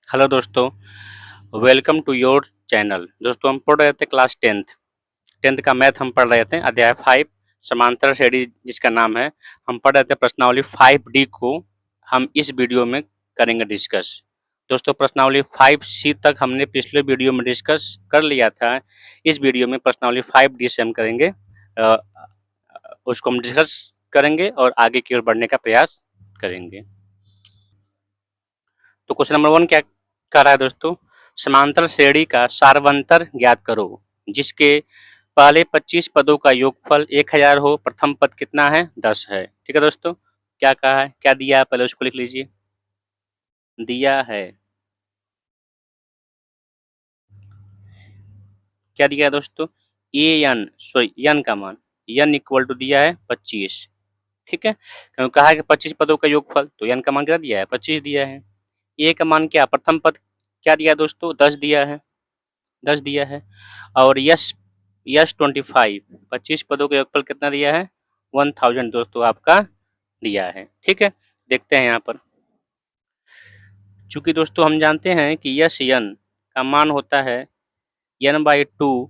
Hello दोस्तों, welcome to your channel. दोस्तों हम पढ़ रहे थे क्लास टेंथ का मैथ हम पढ़ रहे थे अध्याय 5 समांतर श्रेणी जिसका नाम है। हम पढ़ रहे थे प्रश्नावली 5D को हम इस वीडियो में करेंगे डिस्कस। दोस्तों प्रश्नावली 5C तक हमने पिछले वीडियो में डिस्कस कर लिया था। इस वीडियो में प्रश्नावली 5D से हम करेंगे उसको हम डिस्कस करेंगे और आगे की ओर बढ़ने का प्रयास करेंगे। तो क्वेश्चन नंबर 1 क्या कह रहा है दोस्तों? समांतर श्रेणी का सारवंतर ज्ञात करो जिसके पहले 25 पदों का योगफल 1000 हो। प्रथम पद कितना है? 10 है। ठीक है दोस्तों, क्या कहा है, क्या दिया है, पहले उसको लिख लीजिए। दिया है, क्या दिया है दोस्तों? एन का मान एन इक्वल टू दिया है 25। ठीक है, क्योंकि कहा है कि 25 पदों का योगफल, तो एन का मान क्या दिया है? 25 दिया है। ए का मान क्या, प्रथम पद क्या दिया दोस्तों? 10 दिया है, 10 दिया है। और यस यस 25 पदों का योगफल कितना दिया है? 1000 दोस्तों आपका दिया है। ठीक है, देखते हैं यहाँ पर। चूंकि दोस्तों हम जानते हैं कि यस एन का मान होता है n by two,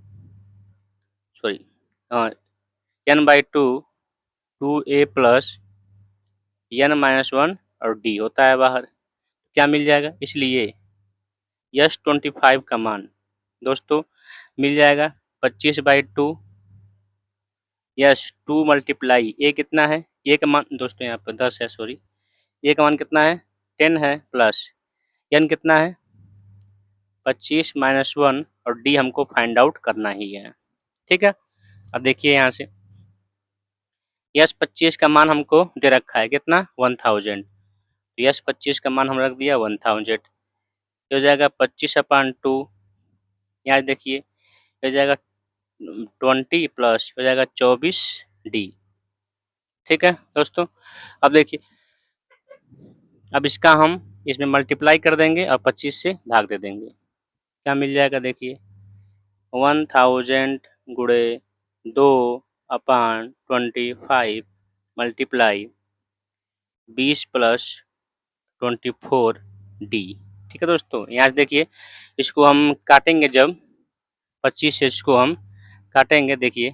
sorry n by two, 2a plus n minus one और डी होता है बाहर। क्या मिल जाएगा? इसलिए यस 25 का मान दोस्तों मिल जाएगा 25/2। यस 2 मल्टीप्लाई ए कितना है? ए का मान दोस्तों यहाँ पर 10 है, सॉरी। ए का मान कितना है? 10 है, प्लस एन कितना है? 25 माइनस वन और डी हमको फाइंड आउट करना ही है। ठीक है, अब देखिए यहाँ से यस 25 का मान हमको दे रखा है कितना? 1000। यस 25 का मान हम रख दिया 1000। हो जाएगा 25/2। यहाँ देखिए हो जाएगा 20 प्लस हो जाएगा 24D। ठीक है दोस्तों, अब देखिए अब इसका हम इसमें मल्टीप्लाई कर देंगे और 25 से भाग दे देंगे। क्या मिल जाएगा देखिए? 1000 गुणे 2/25 मल्टीप्लाई 20 प्लस 24D। ठीक है दोस्तों, यहाँ से देखिए इसको हम काटेंगे जब 25 से इसको हम काटेंगे। देखिए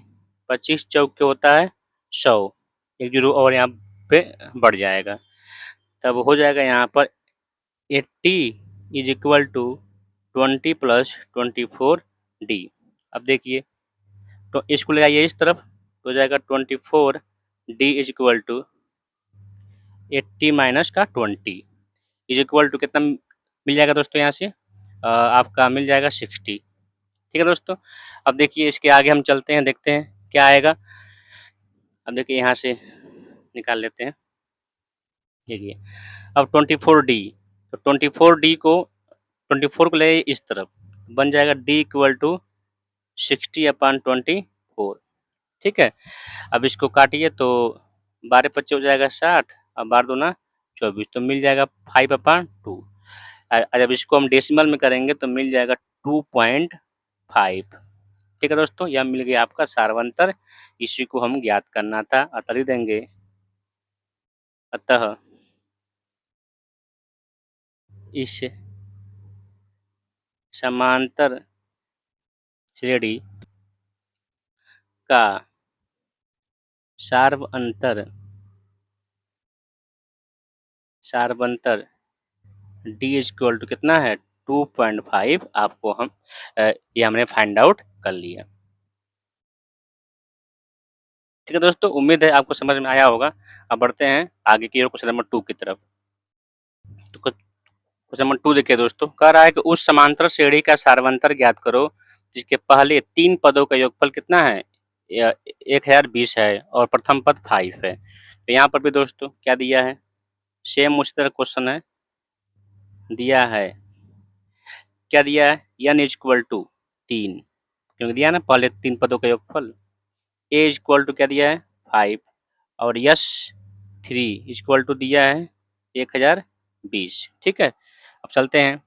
25 चौक के होता है 100, एक जीरो और यहाँ पे बढ़ जाएगा, तब हो जाएगा यहाँ पर 80 is equal to 20 plus 24D। अब देखिए तो इसको ले आइए इस तरफ, तो हो जाएगा 24D is equal to 80 minus का 20 इज इक्वल टू कितना मिल जाएगा दोस्तों? यहाँ से आपका मिल जाएगा 60। ठीक है दोस्तों, अब देखिए इसके आगे हम चलते हैं, देखते हैं क्या आएगा। अब देखिए यहाँ से निकाल लेते हैं। देखिए अब 24D, तो 24 को ले इस तरफ, बन जाएगा D इक्वल टू 60/24। ठीक है, अब इसको काटिए तो 12×5 हो जाएगा 60 और 12×2 24, तो मिल जाएगा 5/2। जब इसको हम डेसिमल में करेंगे तो मिल जाएगा 2.5। ठीक है दोस्तों, यह मिल गया आपका सारवंतर। इसी को हम ज्ञात करना था, अतः लिख देंगे अतः इस समांतर श्रेणी का सारवंतर D इक्वल टू कितना है? 2.5। आपको हम ये हमने फाइंड आउट कर लिया। ठीक है दोस्तों, उम्मीद है आपको समझ में आया होगा। अब बढ़ते हैं आगे की ओर क्वेश्चन नंबर 2 की तरफ। तो क्वेश्चन नंबर 2 देखिए दोस्तों, कह रहा है कि उस समांतर श्रेणी का सारवंतर ज्ञात करो जिसके पहले 3 पदों का योगफल कितना है? 1020 है और प्रथम पद 5 है। तो यहाँ पर भी दोस्तों क्या दिया है? सेम उसी तरह क्वेश्चन है, दिया है क्या दिया है? n इक्वल टू 3, क्योंकि दिया ना पहले 3 पदों का योगफल। a इक्वल टू क्या दिया है? 5 और यस 3 इक्वल टू दिया है 1020। ठीक है, अब चलते हैं।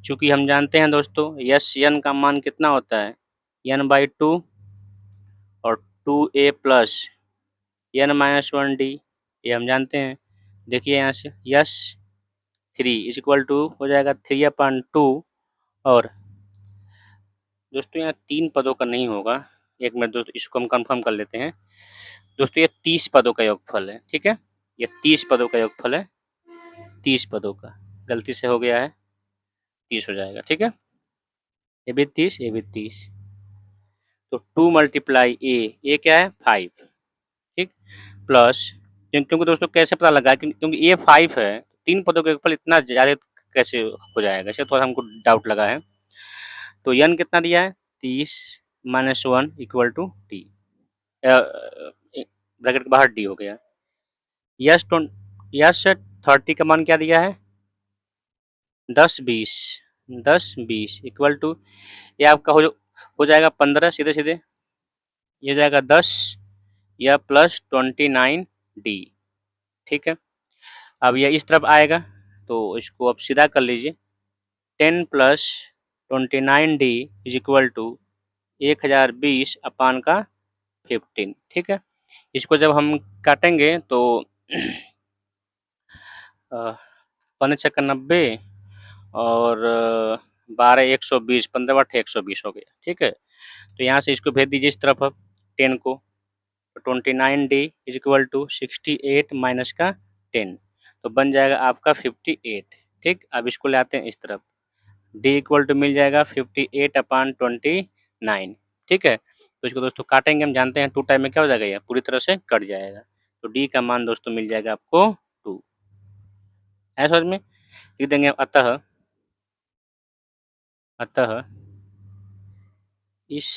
चूंकि हम जानते हैं दोस्तों यस n का मान कितना होता है? n/2 और 2a plus n minus 1d, ये हम जानते हैं। देखिए यहाँ से यस 3 इज इक्वल टू हो जाएगा 3/2 और दोस्तों यहाँ 3 पदों का नहीं होगा, एक मिनट दोस्तों इसको हम कंफर्म कर लेते हैं। दोस्तों ये 30 पदों का योगफल है, ठीक है, ये 30 पदों का योगफल है, 30 पदों का, गलती से हो गया है, 30 हो जाएगा, ठीक है, ये भी 30, ये भी 30, तो 2 मल्टीप्लाई ए क्या है 5, ठीक, प्लस क्योंकि दोस्तों कैसे पता लगा क्योंकि ये 5 है, 3 पदों का योगफल इतना ज़्यादा कैसे हो जाएगा, इससे थोड़ा हमको डाउट लगा है। तो n कितना दिया है 30 minus 1 equal to d, bracket के बाहर डी हो गया। यस 30 का मान क्या दिया है 10 20 इक्वल टू ये आपका हो जाएगा 15 सीधे सीधे, ये जाएगा 10 या प्लस 29 डी, ठीक है। अब ये इस तरफ आएगा तो इसको अब सीधा कर लीजिए, 10 plus 29 d is equal to 1020 upon का 15, ठीक है। इसको जब हम काटेंगे तो 5×90 और 12 120, 15/8 120 हो गया, ठीक है। तो यहाँ से इसको भेज दीजिए इस तरफ अब 10 को, 29 d is equal to 68 minus का 10, तो बन जाएगा आपका 58, ठीक। अब इसको ले आते हैं इस तरफ, डी इक्वल टू मिल जाएगा 58/29, ठीक है। तो इसको दोस्तों काटेंगे, हम जानते हैं 2 टाइम में क्या हो जाएगा, ये पूरी तरह से कट जाएगा, तो डी का मान दोस्तों मिल जाएगा आपको 2, है समझ में। लिख देंगे अतः इस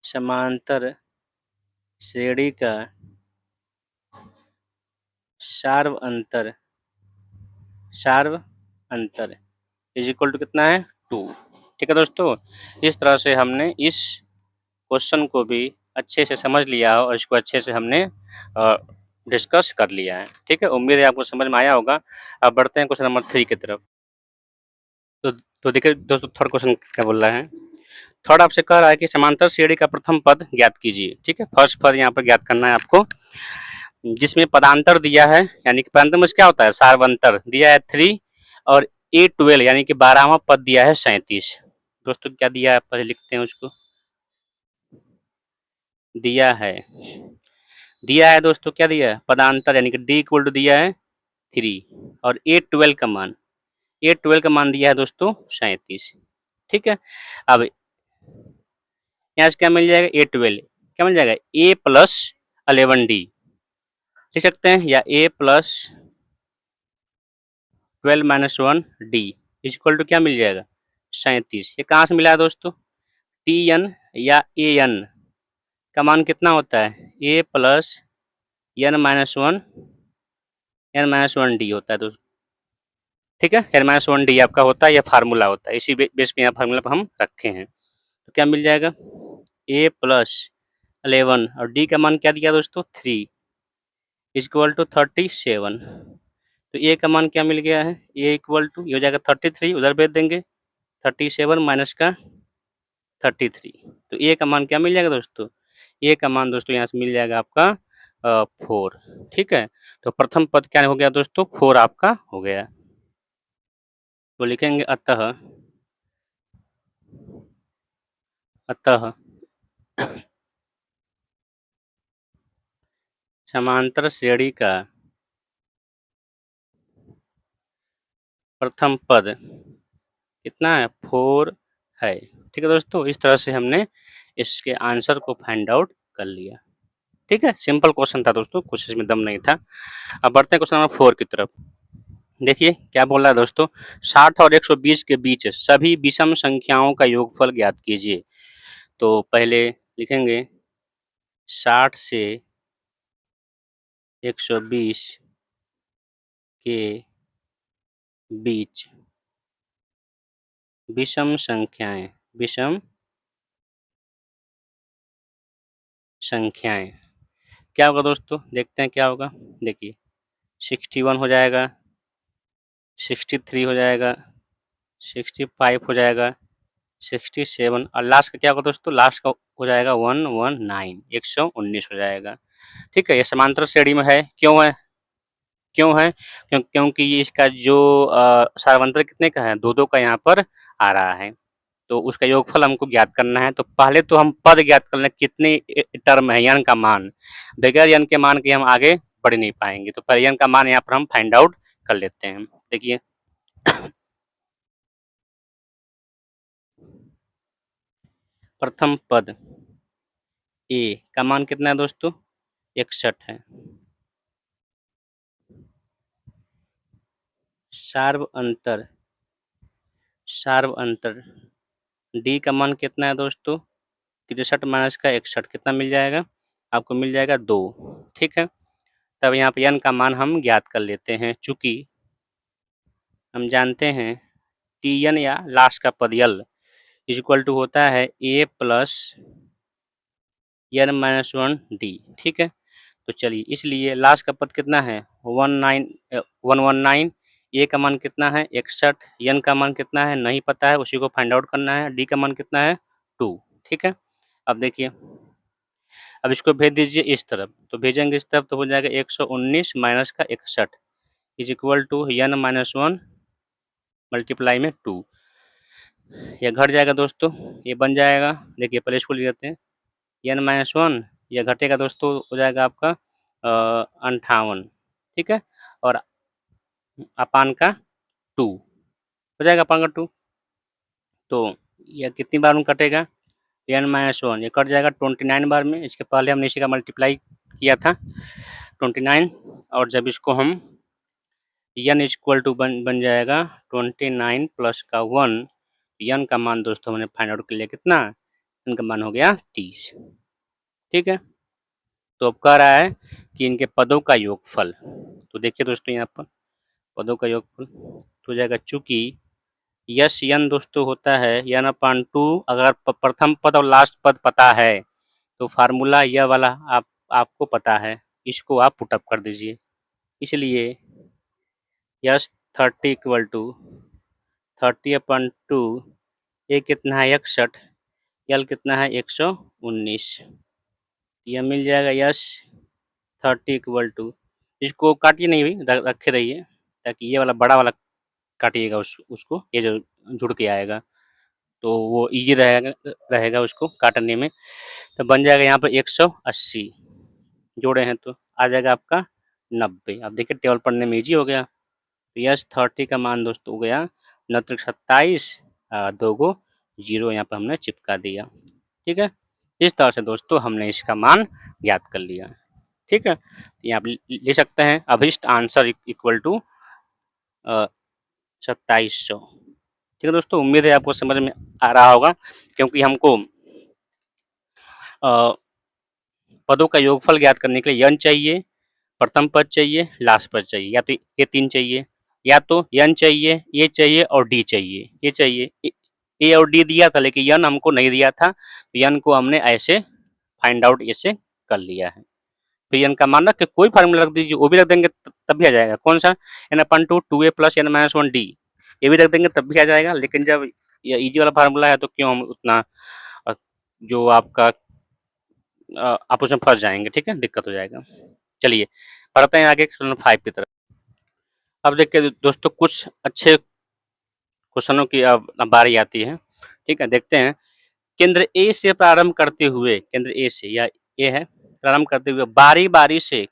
समांतर श्रेणी का सार्व अंतर इज इक्वल टू कितना है 2, ठीक है दोस्तों। इस तरह से हमने इस क्वेश्चन को भी अच्छे से समझ लिया और इसको अच्छे से हमने डिस्कस कर लिया है, ठीक है। उम्मीद है आपको समझ में आया होगा। अब बढ़ते हैं क्वेश्चन नंबर 3 की तरफ। तो देखिए दोस्तों थर्ड क्वेश्चन क्या बोल रहा है, थर्ड आपसे कह रहा है कि समांतर श्रेणी का प्रथम पद ज्ञात कीजिए, ठीक है। फर्स्ट पद यहाँ पर ज्ञात करना है आपको, जिसमें पदांतर दिया है, यानी कि पदांतर में क्या होता है सार्वंतर दिया है 3 और A12 यानी कि 12वां पद दिया है 37। दोस्तों क्या दिया है पहले लिखते हैं उसको, दिया है दोस्तों क्या दिया है पदांतर, यानी कि D इक्वल टू दिया है 3 और A12 का मान दिया है दोस्तों 37, ठीक है। अब यहाँ से क्या मिल जाएगा A12 क्या मिल जाएगा A प्लस 11D लिख सकते हैं, या A plus 12 minus 1D is equal to क्या मिल जाएगा 37। ये कहाँ से मिला है दोस्तों, TN या AN का मान कितना होता है A plus n minus 1D होता है दोस्तों, ठीक है। n माइनस 1D आपका होता है, यह फार्मूला होता है, इसी बेस पे यहाँ फार्मूला पर हम रखे हैं। तो क्या मिल जाएगा A प्लस 11 और D का मान क्या दिया दोस्तों 3 इज इक्वल टू 37। तो A का मान क्या मिल गया है A इक्वल टू ये हो जाएगा 33, उधर भेज देंगे 37 माइनस का 33, तो A का मान क्या मिल जाएगा दोस्तों, A का मान दोस्तों यहाँ से मिल जाएगा आपका 4, ठीक है। तो प्रथम पद क्या हो गया दोस्तों 4 आपका हो गया। तो लिखेंगे अतः समांतर श्रेणी का प्रथम पद कितना है 4 है, ठीक है दोस्तों। इस तरह से हमने इसके आंसर को फाइंड आउट कर लिया, ठीक है। सिंपल क्वेश्चन था दोस्तों, कुछ इसमें दम नहीं था। अब बढ़ते हैं क्वेश्चन नंबर 4 की तरफ। देखिए क्या बोल रहा है दोस्तों, 60 और 120 के बीच सभी विषम संख्याओं का योगफल ज्ञात कीजिए। तो पहले लिखेंगे 60 से 120 के बीच विषम संख्याएं क्या होगा दोस्तों, देखते हैं क्या होगा। देखिए 61 हो जाएगा, 63 हो जाएगा, 65 हो जाएगा, 67 और लास्ट का क्या होगा दोस्तों, लास्ट का हो जाएगा 119 119 हो जाएगा, ठीक है। ये समांतर श्रेणी में है, क्यों है क्यों है? क्योंकि ये इसका जो सारवंतर कितने का है, 2-2 का यहाँ पर आ रहा है, तो उसका योगफल हमको ज्ञात करना है। तो पहले तो हम पद ज्ञात कर लें कितने टर्म है, यन का मान। बगैर यन के मान के हम आगे बढ़ नहीं पाएंगे, तो पहले यन का मान यहाँ पर हम फाइंड आउट कर लेते हैं। देखिए प्रथम पद ए का मान कितना है दोस्तों, 61 है। सार्व अंतर डी का मान कितना है दोस्तों, 63 माइनस का 61 कितना मिल जाएगा आपको, मिल जाएगा 2। ठीक है, तब यहाँ पे n का मान हम ज्ञात कर लेते हैं। चूंकि हम जानते हैं टी एन या लास्ट का पद यल इज इक्वल टू होता है a plus n minus 1 D. ठीक है, तो चलिए इसलिए लास्ट का पद कितना है 119, ए का मान कितना है 61, एन का मान कितना है नहीं पता है, उसी को फाइंड आउट करना है। डी का मान कितना है 2। ठीक है, अब देखिए अब इसको भेज दीजिए इस तरफ, तो भेजेंगे इस तरफ तो हो जाएगा 119 माइनस का 61 is equal to n minus 1 multiply में 2। यह घट जाएगा दोस्तों, ये बन जाएगा, देखिए पहले इसको ले लेते हैं, n माइनस 1 यह घटेगा दोस्तों, हो जाएगा आपका 58। ठीक है, और अपान का 2 हो जाएगा, अपान का 2। तो यह कितनी बार में कटेगा, n माइनस 1 ये कट जाएगा 29 बार में। इसके पहले हमने इसी का मल्टीप्लाई किया था 29, और जब इसको हम n इक्वल टू बन जाएगा 29 प्लस का 1, n का मान दोस्तों हमने फाइंड आउट कर लिया कितना, n का मान हो गया 30। ठीक है, तो अब कह रहा है कि इनके पदों का योगफल, तो देखिए दोस्तों यहाँ पर पदों का योगफल तो हो जाएगा, चूंकि यस n दोस्तों होता है n/2। अगर प्रथम पद और लास्ट पद पता है तो फार्मूला यह वाला आपको पता है, इसको आप पुटअप कर दीजिए। इसलिए यस 30 इक्वल टू 30/2, ए कितना है 61, यल कितना है 119, यह मिल जाएगा यस 30 इक्वल टू, इसको काटिए नहीं भाई, रखे रहिए ताकि ये वाला बड़ा वाला काटिएगा उसको, ये जो जुड़ के आएगा तो वो इजी रहेगा उसको काटने में। तो बन जाएगा यहाँ पर 180 जोड़े हैं तो आ जाएगा आपका 90। अब देखिए टेबल पढ़ने में इजी हो गया। तो यस 30 का मान दोस्तों हो गया 29, 2 गो 0 यहाँ पर हमने चिपका दिया। ठीक है, इस तरह से दोस्तों हमने इसका मान ज्ञात कर लिया। ठीक है, यहाँ आप ले सकते हैं अभिष्ट आंसर इक्वल टू 2700। ठीक है दोस्तों, उम्मीद है आपको समझ में आ रहा होगा, क्योंकि हमको पदों का योगफल ज्ञात करने के लिए n चाहिए, प्रथम पद चाहिए, लास्ट पद चाहिए, या तो ये 3 चाहिए, या तो n चाहिए, ए चाहिए और डी चाहिए। ये चाहिए ए और डी दिया था लेकिन n हमको नहीं दिया था, तो n को हमने ऐसे फाइंड आउट ऐसे कर लिया है। तो n का मान रख के कोई फार्मूला रख दीजिए, वो भी रख देंगे तब भी आ जाएगा। कौन सा, n/2 2a plus n minus 1 D, ये भी रख देंगे तब भी आ जाएगा। लेकिन जब ये इजी वाला फार्मूला है तो क्यों हम उतना जो आपका आप उसमें फंस जाएंगे। ठीक है, दिक्कत हो जाएगा। चलिए पढ़ते हैं आगे क्वेश्चन 5 की तरफ। अब देखिए दोस्तों कुछ अच्छे क्वेश्चनों की अब बारी आती है। ठीक है, देखते हैं। केंद्र ए से प्रारंभ करते हुए, केंद्र ए से या ए है, प्रारंभ करते हुए बारी बारी से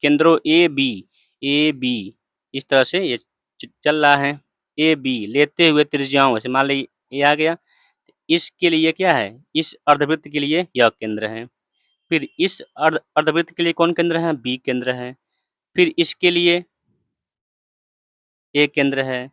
केंद्रों ए बी इस तरह से ये चल रहा है। ए बी लेते हुए त्रिज्याओं से, मान लीजिए ये आ गया, इसके लिए क्या है, इस अर्धवृत्त के लिए यह केंद्र है। फिर इस अर्धवृत्त के लिए कौन केंद्र है, बी केंद्र है। फिर इसके लिए ए केंद्र है,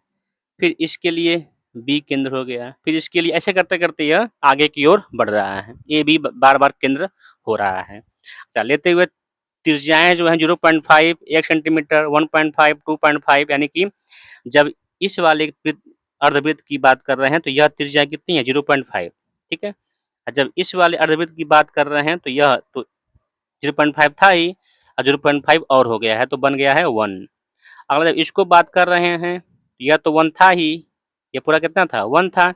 फिर इसके लिए बी केंद्र हो गया, फिर इसके लिए ऐसे करते करते यह आगे की ओर बढ़ रहा है। ए बी बार बार केंद्र हो रहा है। अच्छा, लेते हुए त्रिज्याएं जो है 0.5, 1 सेंटीमीटर, 1.5, 2.5, यानी कि जब इस वाले अर्धवृत्त की बात कर रहे हैं तो यह त्रिज्या कितनी है 0.5। ठीक है, जब इस वाले अर्धवृत्त की बात कर रहे हैं तो यह तो 0.5 था ही, और 0.5 और हो गया है तो बन गया है 1। अगर जब इसको बात कर रहे हैं तो यह तो 1 था ही, ये पूरा कितना था 1 था,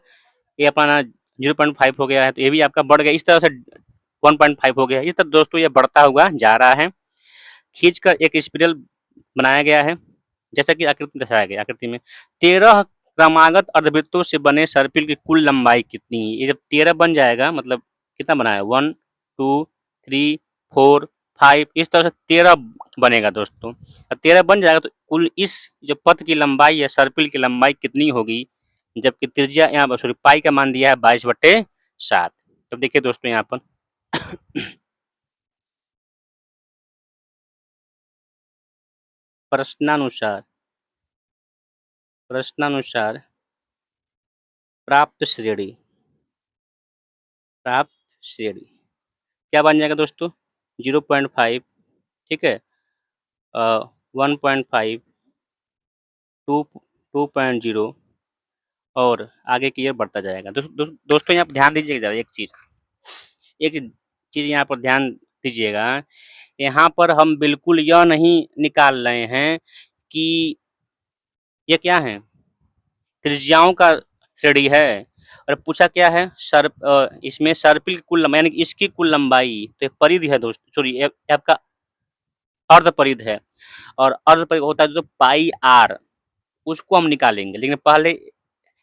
ये अपना 0.5 हो गया है, तो ये भी आपका बढ़ गया, इस तरह से 1.5 हो गया। इस तरह दोस्तों ये बढ़ता हुआ जा रहा है। खींचकर एक स्पिरल बनाया गया है, जैसा कि आकृति में दर्शाया गया। आकृति में 13 क्रमागत अर्धवृत्तों से बने सर्पिल की कुल लंबाई कितनी है? ये जब 13 बन जाएगा मतलब कितना बना है 1 2 3 4 5 इस तरह से 13 बनेगा दोस्तों। 13 बन जाएगा तो कुल इस जो पथ की लंबाई है सर्पिल की लंबाई कितनी होगी, जबकि त्रिज्या यहाँ सॉरी पाई का मान दिया है 22/7। तो देखिए दोस्तों यहाँ पर प्रश्नानुसार प्रश्नानुसार प्राप्त श्रेणी प्राप्त श्रेणी क्या बन जाएगा दोस्तों 0.5, ठीक है, 1.5, 2.0 और आगे की ओर बढ़ता जाएगा। दोस्तों यहाँ पर ध्यान दीजिएगा जरा एक चीज़ यहाँ पर ध्यान दीजिएगा। यहाँ पर हम बिल्कुल यह नहीं निकाल रहे हैं कि ये क्या है, त्रिज्याओं का श्रेणी है और पूछा क्या है इसमें सर्पिल की कुल लंबाई यानी कि इसकी कुल लंबाई तो ये परिधि है दोस्तों, सॉरी ये आपका अर्ध परिधि है और अर्ध परिधि होता है जो पाई आर, उसको हम निकालेंगे। लेकिन पहले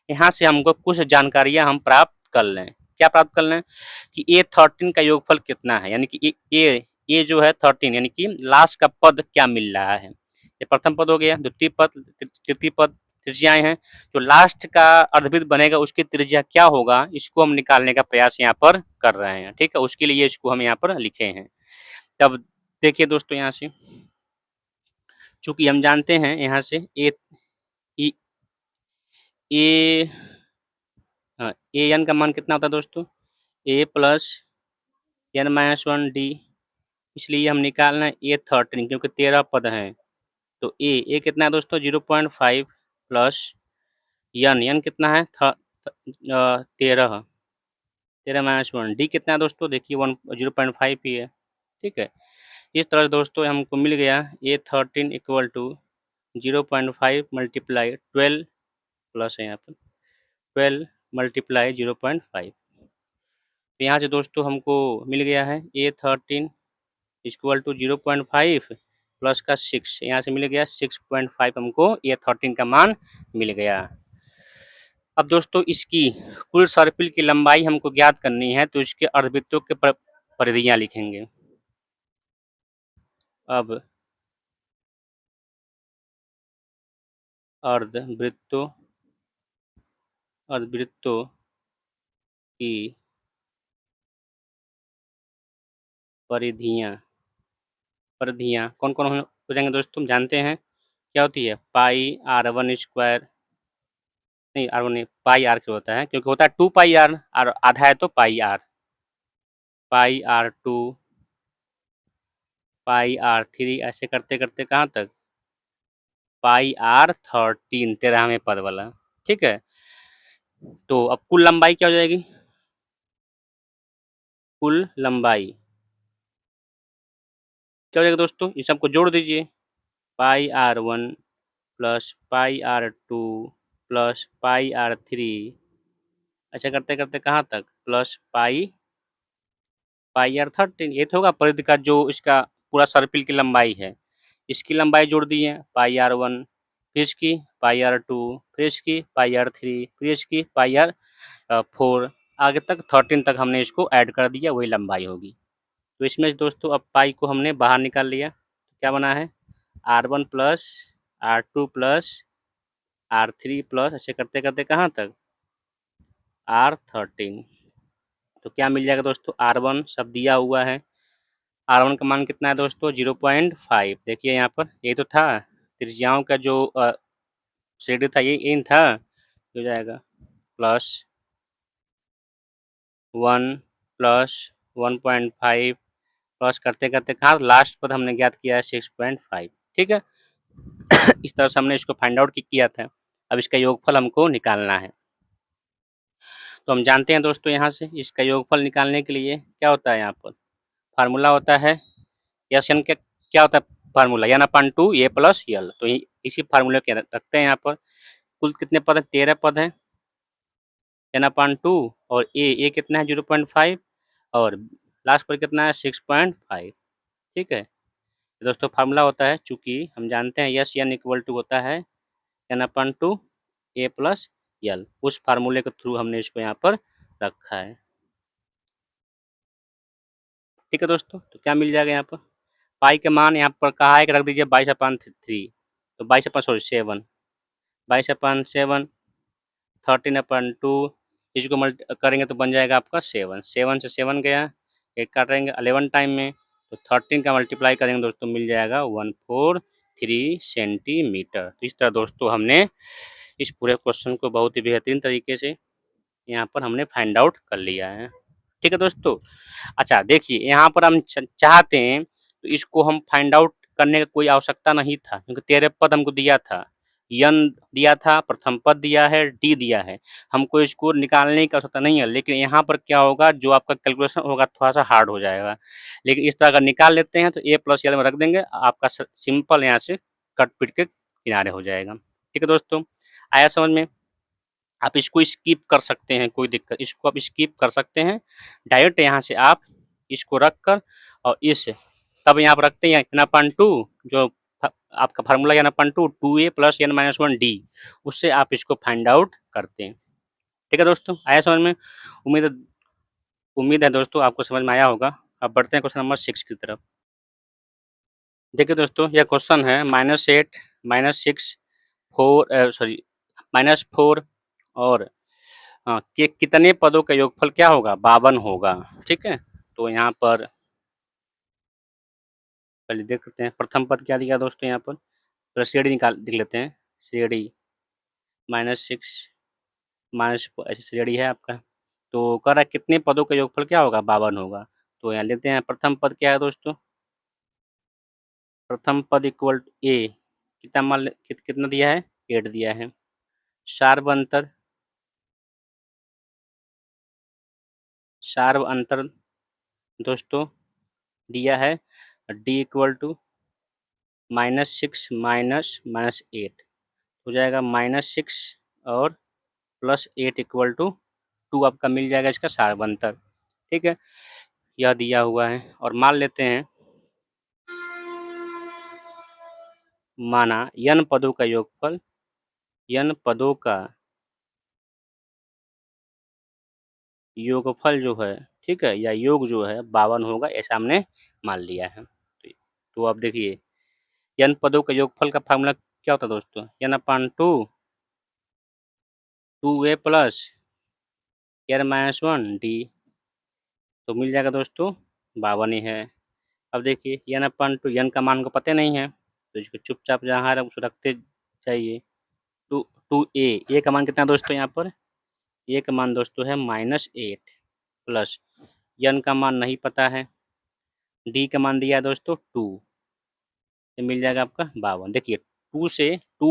यहाँ से हमको कुछ जानकारियाँ हम प्राप्त कर लें। क्या प्राप्त कर लें कि A13 का योगफल कितना है, यानी कि ए जो है 13 यानी कि लास्ट का पद क्या मिल रहा है। ये प्रथम पद हो गया, द्वितीय पद, तृतीय पद त्रिज्याएं हैं। जो लास्ट का अर्धवृत्त बनेगा उसकी त्रिज्या क्या होगा, इसको हम निकालने का प्रयास यहाँ पर कर रहे हैं। ठीक है, उसके लिए इसको हम यहाँ पर लिखे हैं। तब देखिए दोस्तों यहाँ से चूंकि हम जानते हैं यहाँ से ए हाँ, ए एन का मान कितना होता है दोस्तों, ए प्लस n-1 डी, इसलिए हम निकालना है A13 क्योंकि 13 पद हैं। तो ए कितना है दोस्तों 0.5 प्लस एन कितना है 13, 13-1 डी कितना है दोस्तों, देखिए 0.5 ही है। ठीक है, इस तरह से दोस्तों हमको मिल गया A13 equal to 0.5 multiply 12 plus है यहाँ पर 12 मल्टीप्लाई 0.5। तो यहाँ से दोस्तों हमको मिल गया है A13 इक्वल टू 0.5 प्लस का 6, यहाँ से मिल गया 6.5 हमको A13 का मान मिल गया। अब दोस्तों इसकी कुल सर्पिल की लंबाई हमको ज्ञात करनी है तो इसके अर्धवृत्तों के परिधियाँ लिखेंगे। अब अर्धवृत्तों की परिधियाँ कौन कौन हो जाएंगे दोस्तों, जानते हैं क्या होती है पाई r1 स्क्वायर, नहीं r1 नहीं पाई r क्यों होता है, क्योंकि होता है 2 पाई r और आधा है तो पाई r, पाई r2, पाई r3 ऐसे करते करते कहाँ तक पाई r13 13वें पद वाला। ठीक है, तो अब कुल लंबाई क्या हो जाएगी, कुल लंबाई क्या हो जाएगा दोस्तों, इस सबको जोड़ दीजिए पाई r1 plus pi r2 plus pi r3 ऐसे करते करते कहाँ तक प्लस पाई r13। ये तो होगा परिधि का जो इसका पूरा सर्पिल की लंबाई है, इसकी लंबाई जोड़ दी है पाई r1, फिर इसकी पाई r2, फिर इसकी पाई r3, फिर इसकी पाई r4, आगे तक 13 तक हमने इसको ऐड कर दिया, वही लंबाई होगी। तो इसमें दोस्तों अब पाई को हमने बाहर निकाल लिया, क्या बना है r1 plus r2 plus r3 plus ऐसे करते करते कहाँ तक r13। तो क्या मिल जाएगा दोस्तों r1 सब दिया हुआ है, r1 का मान कितना है दोस्तों 0.5। देखिए यहाँ पर ये तो था त्रिज्याओं का जो श्रेणी था ये इन था, हो जाएगा प्लस 1 प्लस 1.5 प्लस करते करते कहाँ लास्ट पद हमने ज्ञात किया है 6.5। ठीक है, इस तरह से हमने इसको फाइंड आउट किया था। अब इसका योगफल हमको निकालना है। तो हम जानते हैं दोस्तों यहाँ से इसका योगफल निकालने के लिए क्या होता है, यहाँ पर फार्मूला होता है यस एन के, क्या होता है फार्मूला n/2 a प्लस यल। तो इसी फार्मूले के रखते हैं यहाँ पर। कुल कितने पद हैं 13 पद हैं, n/2 और a कितना है 0.5 और लास्ट पर कितना है 6.5। ठीक है, दोस्तों फार्मूला होता है, चूँकि हम जानते हैं यस एन इक्वल टू होता है n upon two a plus l, उस फार्मूले के थ्रू हमने इसको यहाँ पर रखा है। ठीक है दोस्तों, तो क्या मिल जाएगा यहाँ पर, पाई के मान यहाँ पर कहा है कि रख दीजिए 22/3, तो 7 22/7 13/2, इसको मल्टी करेंगे तो बन जाएगा आपका 7, 7 से 7 गया, एक काटेंगे 11 टाइम में, तो 13 का मल्टीप्लाई करेंगे दोस्तों मिल जाएगा 143 सेंटीमीटर। तो इस तरह दोस्तों हमने इस पूरे क्वेश्चन को बहुत ही बेहतरीन तरीके से यहाँ पर हमने फाइंड आउट कर लिया है। ठीक है दोस्तों, अच्छा देखिए यहाँ पर हम चाहते हैं तो इसको हम फाइंड आउट करने का कोई आवश्यकता नहीं था, क्योंकि 13 पद हमको दिया था, यन दिया था, प्रथम पद दिया है, डी दिया है, हमको इसको निकालने की आवश्यकता नहीं है। लेकिन यहाँ पर क्या होगा, जो आपका कैलकुलेशन होगा थोड़ा सा हार्ड हो जाएगा, लेकिन इस तरह अगर निकाल लेते हैं तो ए प्लस एल में रख देंगे, आपका सिंपल यहाँ से कट पिट के किनारे हो जाएगा। ठीक है दोस्तों, आया समझ में। आप इसको स्किप कर सकते हैं, कोई दिक्कत, इसको आप स्किप कर सकते हैं, डायरेक्ट यहाँ से आप इसको रख कर और इस तब यहाँ पर रखते हैं एन अपन टू, जो आपका फार्मूला n upon two 2a plus n minus 1 d, उससे आप इसको फाइंड आउट करते हैं। ठीक है दोस्तों, आया समझ में। उम्मीद है दोस्तों आपको समझ में आया होगा। अब बढ़ते हैं क्वेश्चन नंबर 6 की तरफ। देखिए दोस्तों, यह क्वेश्चन है -8 -6 4 सॉरी -4 और के कितने पदों का योगफल क्या होगा, 52 होगा। ठीक है, तो यहाँ पर पहले देख लेते हैं प्रथम पद क्या दिया दोस्तों, यहाँ पर श्रेणी निकाल लिख लेते हैं, श्रेणी -6 माइनस ऐसी श्रेणी है आपका, तो कह रहा है कितने पदों का योगफल क्या होगा, 52 होगा। तो यहाँ लेते हैं प्रथम पद क्या है दोस्तों, प्रथम पद इक्वल ए, कितना मान कितना दिया है, 8 दिया है। सार्व अंतर दोस्तों दिया है डी इक्वल टू -6 -8 हो जाएगा, -6 और +8 इक्वल टू 2 आपका मिल जाएगा इसका सार्व अंतर। ठीक है, यह दिया हुआ है और मान लेते हैं, माना n पदों का योगफल, n पदों का योगफल जो है, ठीक है, या योग जो है 52 होगा, ऐसा हमने मान लिया है। तो अब देखिए n पदों का योगफल का फार्मूला क्या होता है दोस्तों, n upon two 2a plus n minus 1 d, तो मिल जाएगा दोस्तों 52 ही है। अब देखिए n अपन टू n का मान को पता नहीं है, तो इसको चुपचाप जहाँ है उसको रखते जाइए। टू ए का मान कितना है दोस्तों, यहाँ पर ए का मान दोस्तों है -8 प्लस n का मान नहीं पता है, डी का मान दिया है दोस्तों 2, तो मिल जाएगा आपका 52। देखिए 2 से 2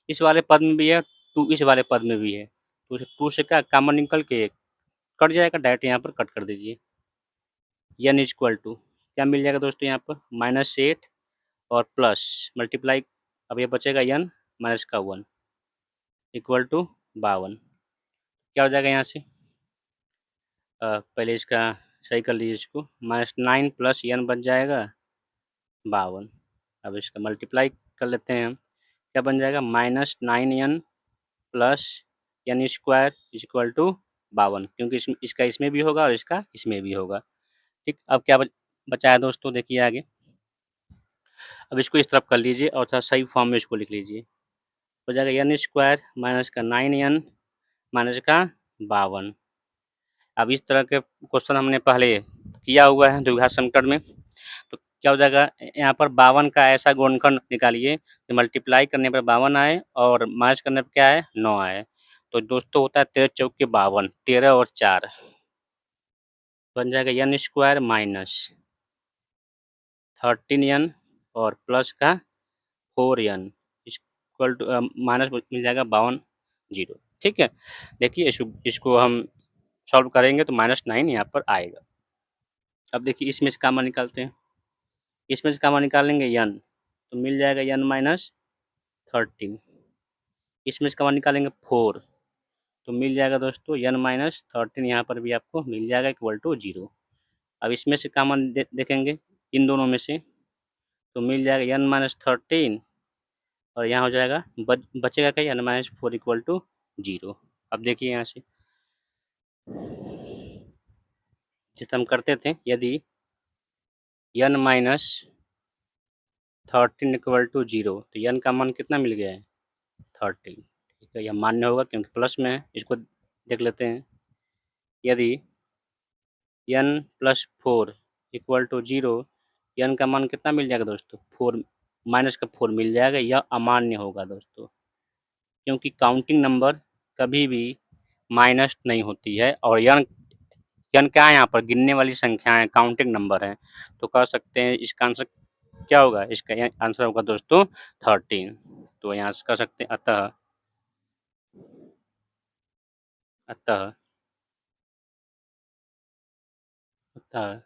इस वाले पद में भी है, 2 इस वाले पद में भी है, तो 2 से क्या कॉमन निकल के कट जाएगा, डायरेक्ट यहाँ पर कट कर दीजिए। n इक्वल टू क्या मिल जाएगा दोस्तों, यहाँ पर -8 और प्लस मल्टीप्लाई, अब ये बचेगा n माइनस का 1 इक्वल टू 52। क्या हो जाएगा यहाँ से, पहले इसका सही कर लीजिए, इसको -9 प्लस n बन जाएगा 52। अब इसका मल्टीप्लाई कर लेते हैं हम, क्या बन जाएगा, -9n plus n square equal to 52, क्योंकि इसका इसमें भी होगा और इसका इसमें भी होगा। ठीक, अब क्या बचा है दोस्तों, देखिए आगे, अब इसको इस तरफ कर लीजिए और थोड़ा सही फॉर्म में इसको लिख लीजिए, हो जाएगा n स्क्वायर माइनस का 9n माइनस का 52। अब इस तरह के क्वेश्चन हमने पहले किया हुआ है द्विघात समीकरण में, तो क्या हो जाएगा, यहाँ पर 52 का ऐसा गुणनखंड निकालिए कि मल्टीप्लाई करने पर 52 आए और माइनस करने पर क्या है, 9 आए। तो दोस्तों होता है 13 चौके 52, 13 और 4 बन जाएगा n स्क्वायर माइनस 13n और प्लस का 4n इक्वल टू माइनस मिल जाएगा 52 0। ठीक है, देखिए इसको हम सॉल्व करेंगे तो -9 यहाँ पर आएगा। अब देखिए इसमें से कॉमन निकालते हैं, इसमें से कॉमन निकालेंगे n, तो मिल जाएगा n माइनस 13, इसमें से कॉमन निकालेंगे 4, तो मिल जाएगा दोस्तों n माइनस 13, यहाँ पर भी आपको मिल जाएगा इक्वल टू 0। अब इसमें से कॉमन देखेंगे इन दोनों में से, तो मिल जाएगा n माइनस 13 और यहाँ हो जाएगा बचेगा क्या, n माइनस 4 इक्वल टू 0। अब देखिए यहाँ से जिस हम करते थे, यदि n माइनस 13 इक्वल टू 0 तो n का मान कितना मिल गया है 13। ठीक है, यह मान्य होगा क्योंकि प्लस में है। इसको देख लेते हैं, यदि n plus 4 equal to 0, n का मान कितना मिल जाएगा दोस्तों 4, माइनस का 4 मिल जाएगा। यह अमान्य होगा दोस्तों, क्योंकि काउंटिंग नंबर कभी भी माइनस नहीं होती है और n क्या है, यहाँ पर गिनने वाली संख्या है, काउंटिंग नंबर है। तो कह सकते हैं इसका आंसर क्या होगा, इसका आंसर होगा दोस्तों 13। तो यहाँ से कह सकते हैं अतः अतः अतः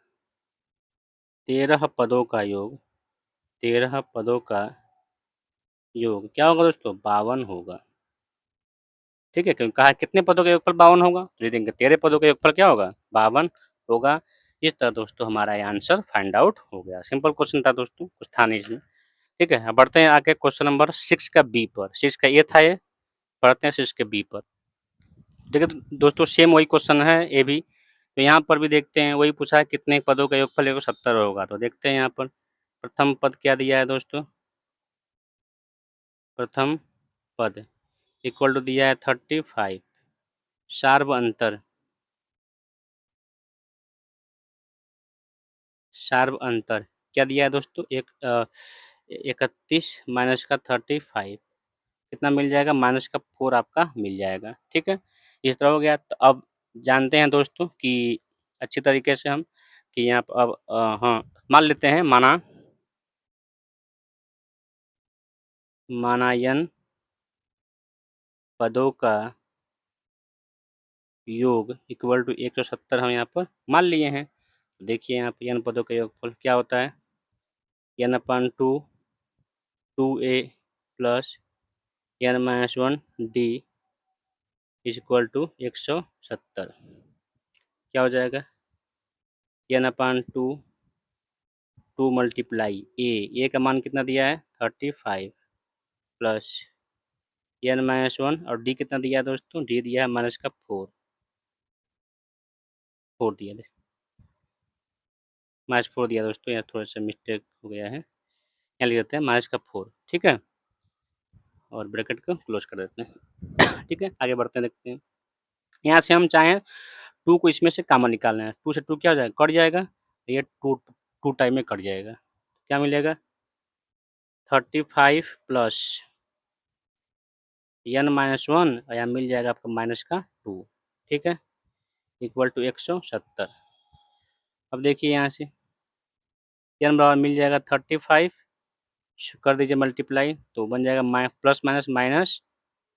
13 पदों का योग 13 पदों का योग क्या होगा दोस्तों 52 होगा। ठीक है, क्योंकि कहा कितने पदों का योगफल 52 होगा, तो देंगे 13 पदों का योगफल क्या होगा 52 होगा। इस तरह दोस्तों हमारा ये आंसर फाइंड आउट हो गया। सिंपल क्वेश्चन था दोस्तों, कुछ था नहीं इसमें। ठीक है, अब बढ़ते हैं आगे क्वेश्चन नंबर 6 का बी पर। 6 का ए था ये, पढ़ते हैं 6 के बी पर। देखिए दोस्तों सेम वही क्वेश्चन है ए भी, तो यहाँ पर भी देखते हैं वही पूछा है कितने पदों का योगफल 170 होगा। तो देखते हैं यहाँ पर प्रथम पद क्या दिया है दोस्तों, प्रथम पद इक्वल टू दिया है 35। सार्व अंतर क्या दिया है दोस्तों 31 माइनस का 35 कितना मिल जाएगा, माइनस का 4 आपका मिल जाएगा। ठीक है, इस तरह हो गया। तो अब जानते हैं दोस्तों कि अच्छी तरीके से हम कि यहाँ पर अब हाँ मान लेते हैं, माना n पदों का योग इक्वल टू 170 हम यहाँ पर मान लिए हैं। देखिए यहाँ पर n पदों का योगफल क्या होता है, n upon 2a plus n minus 1 d is equal to 170। क्या हो जाएगा, n अपन 2 मल्टीप्लाई ए का मान कितना दिया है 35 प्लस n माइनस 1 और d कितना दिया है दोस्तों, d दिया है माइनस का 4 दिया है, माइनस 4 दिया दोस्तों, यहाँ थोड़ा सा मिस्टेक हो गया है, यहाँ लिख देते हैं माइनस का 4। ठीक है, और ब्रैकेट को क्लोज कर देते हैं। ठीक है, आगे बढ़ते हैं, देखते हैं यहाँ से हम चाहें 2 को इसमें से कॉमन निकालना है। 2 से 2 क्या हो जाएगा, कट जाएगा, ये 2 टाइम में कट जाएगा। क्या मिलेगा 35 प्लस n माइनस 1 और यहाँ मिल जाएगा आपका माइनस का 2। ठीक है, इक्वल टू 170। अब देखिए यहाँ से n बराबर मिल जाएगा 35, कर दीजिए मल्टीप्लाई तो बन जाएगा प्लस माइनस माइनस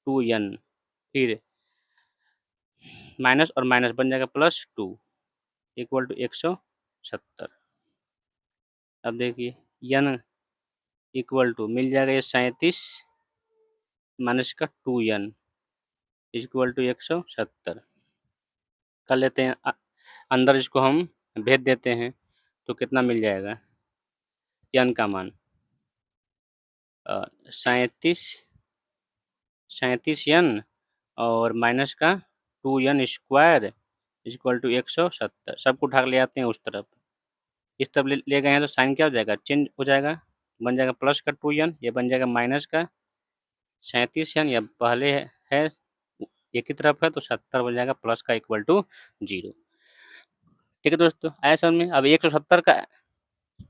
2n, फिर माइनस और माइनस बन जाएगा प्लस 2 इक्वल टू 170। अब देखिए n इक्वल टू मिल जाएगा ये 37 माइनस का 2n इक्वल टू 170। कर लेते हैं अंदर इसको हम भेज देते हैं तो कितना मिल जाएगा, n का मान 37 n और माइनस का 2n स्क्वायर इक्वल टू 170। सबको उठा ले आते हैं उस तरफ, इस तरफ ले गए हैं तो साइन क्या हो जाएगा, चेंज हो जाएगा, बन जाएगा प्लस का 2n, ये बन जाएगा माइनस का 37n, या पहले है एक ही तरफ है तो 70 बन जाएगा प्लस का इक्वल टू 0। ठीक है दोस्तों, आया समझ में। अब 170 का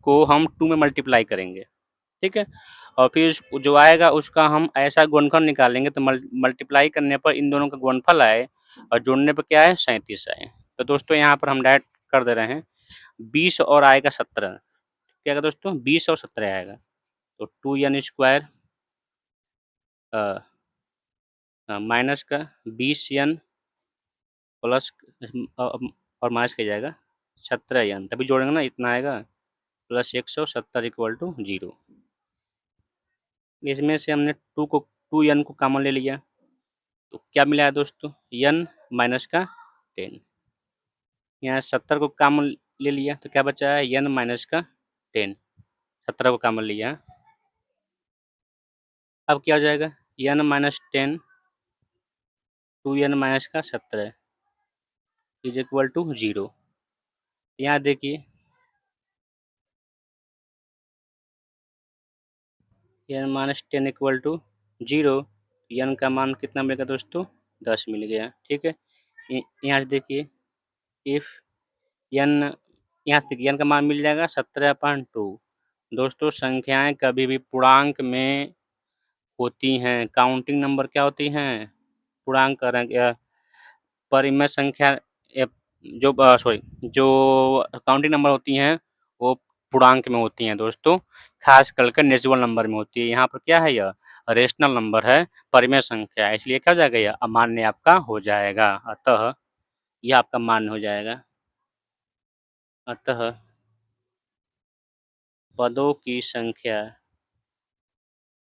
को हम 2 में मल्टीप्लाई करेंगे। ठीक है, और फिर जो आएगा उसका हम ऐसा गुणनफल निकालेंगे तो मल्टीप्लाई करने पर इन दोनों का गुणनफल आए और जोड़ने पर क्या है 37 आए। तो दोस्तों यहाँ पर हम डायरेक्ट कर दे रहे हैं 20 और आएगा 17। क्या आएगा दोस्तों 20 और 17 आएगा, तो 2n स्क्वायर माइनस का 20n प्लस और माइनस किया जाएगा 17n, तभी जोड़ेंगे ना, इतना आएगा प्लस 170 इक्वल टू 0। इसमें से हमने 2n को कॉमन ले लिया तो क्या मिला है दोस्तों n माइनस का 10। यहाँ 70 को कॉमन ले लिया तो क्या बचा है n माइनस का 10। 17 को कॉमन लिया। अब क्या हो जाएगा, n माइनस 10 2n माइनस का 17 इज इक्वल टू 0। यहाँ देखिए n minus 10 equal to 0, n का मान कितना मिलेगा दोस्तों, 10 मिल गया। ठीक है, यहाँ से देखिए इफ़ n, यहाँ से देखिए n का मान मिल जाएगा 17/2। दोस्तों संख्याएं कभी भी पूर्णांक में होती हैं, काउंटिंग नंबर क्या होती हैं, पूर्णांक परिमेय संख्या जो सॉरी जो काउंटिंग नंबर होती हैं वो पूर्णांक में होती हैं दोस्तों, खास करके नेचुरल नंबर में होती है। यहाँ पर क्या है, यह रेशनल नंबर है, परिमेय संख्या है, इसलिए क्या हो जाएगा, यह अमान्य आपका हो जाएगा। अतः यह आपका मान्य हो जाएगा। अतः पदों की संख्या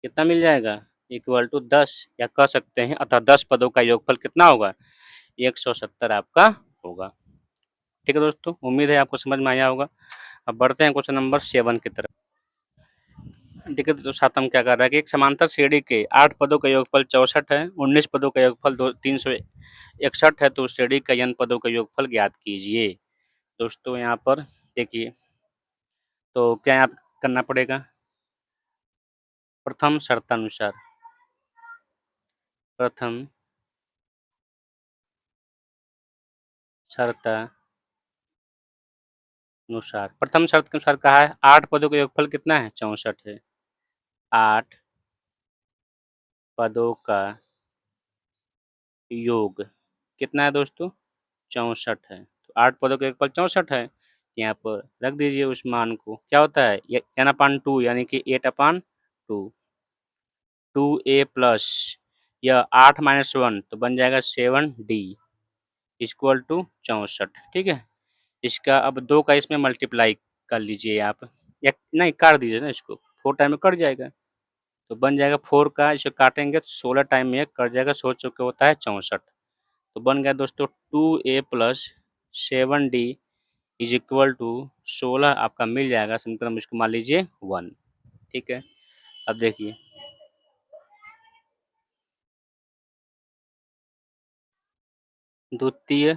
कितना मिल जाएगा, इक्वल टू 10, या कह सकते हैं अतः 10 पदों का योगफल कितना होगा, 170 आपका होगा। ठीक है दोस्तों, उम्मीद है आपको समझ में आया होगा। अब बढ़ते हैं क्वेश्चन नंबर 7 की तरफ। देखिए तो साथ हम क्या कर रहा है कि एक समांतर श्रेणी के 8 पदों का योगफल 64 है, 19 पदों का योगफल 361 है, तो उस श्रेणी का n पदों का योगफल ज्ञात कीजिए। दोस्तों यहाँ पर देखिए, तो क्या यहाँ करना पड़ेगा, प्रथम शर्तानुसार, प्रथम शर्तानुसार, प्रथम शर्त के अनुसार कहा है 8 पदों का योगफल कितना है, 64 है। 8 पदों का योग कितना है दोस्तों, 64 है। तो 8 पदों का योगफल 64 है, यहाँ पर रख दीजिए उस मान को। क्या होता है, n/2 यानी कि 8/2, 2a प्लस यह 8 माइनस 1 तो बन जाएगा 7d इक्वल टू 64। ठीक है, इसका अब 2 का इसमें मल्टीप्लाई कर लीजिए आप, या नहीं काट दीजिए ना, इसको 4 टाइम में कट जाएगा, तो बन जाएगा 4 का, इसे काटेंगे तो 16 टाइम में कट जाएगा, 16 चौके होता है 64। तो बन गया दोस्तों 2a plus 7d is equal to 16 आपका मिल जाएगा समीकरण, इसको मान लीजिए 1। ठीक है, अब देखिए द्वितीय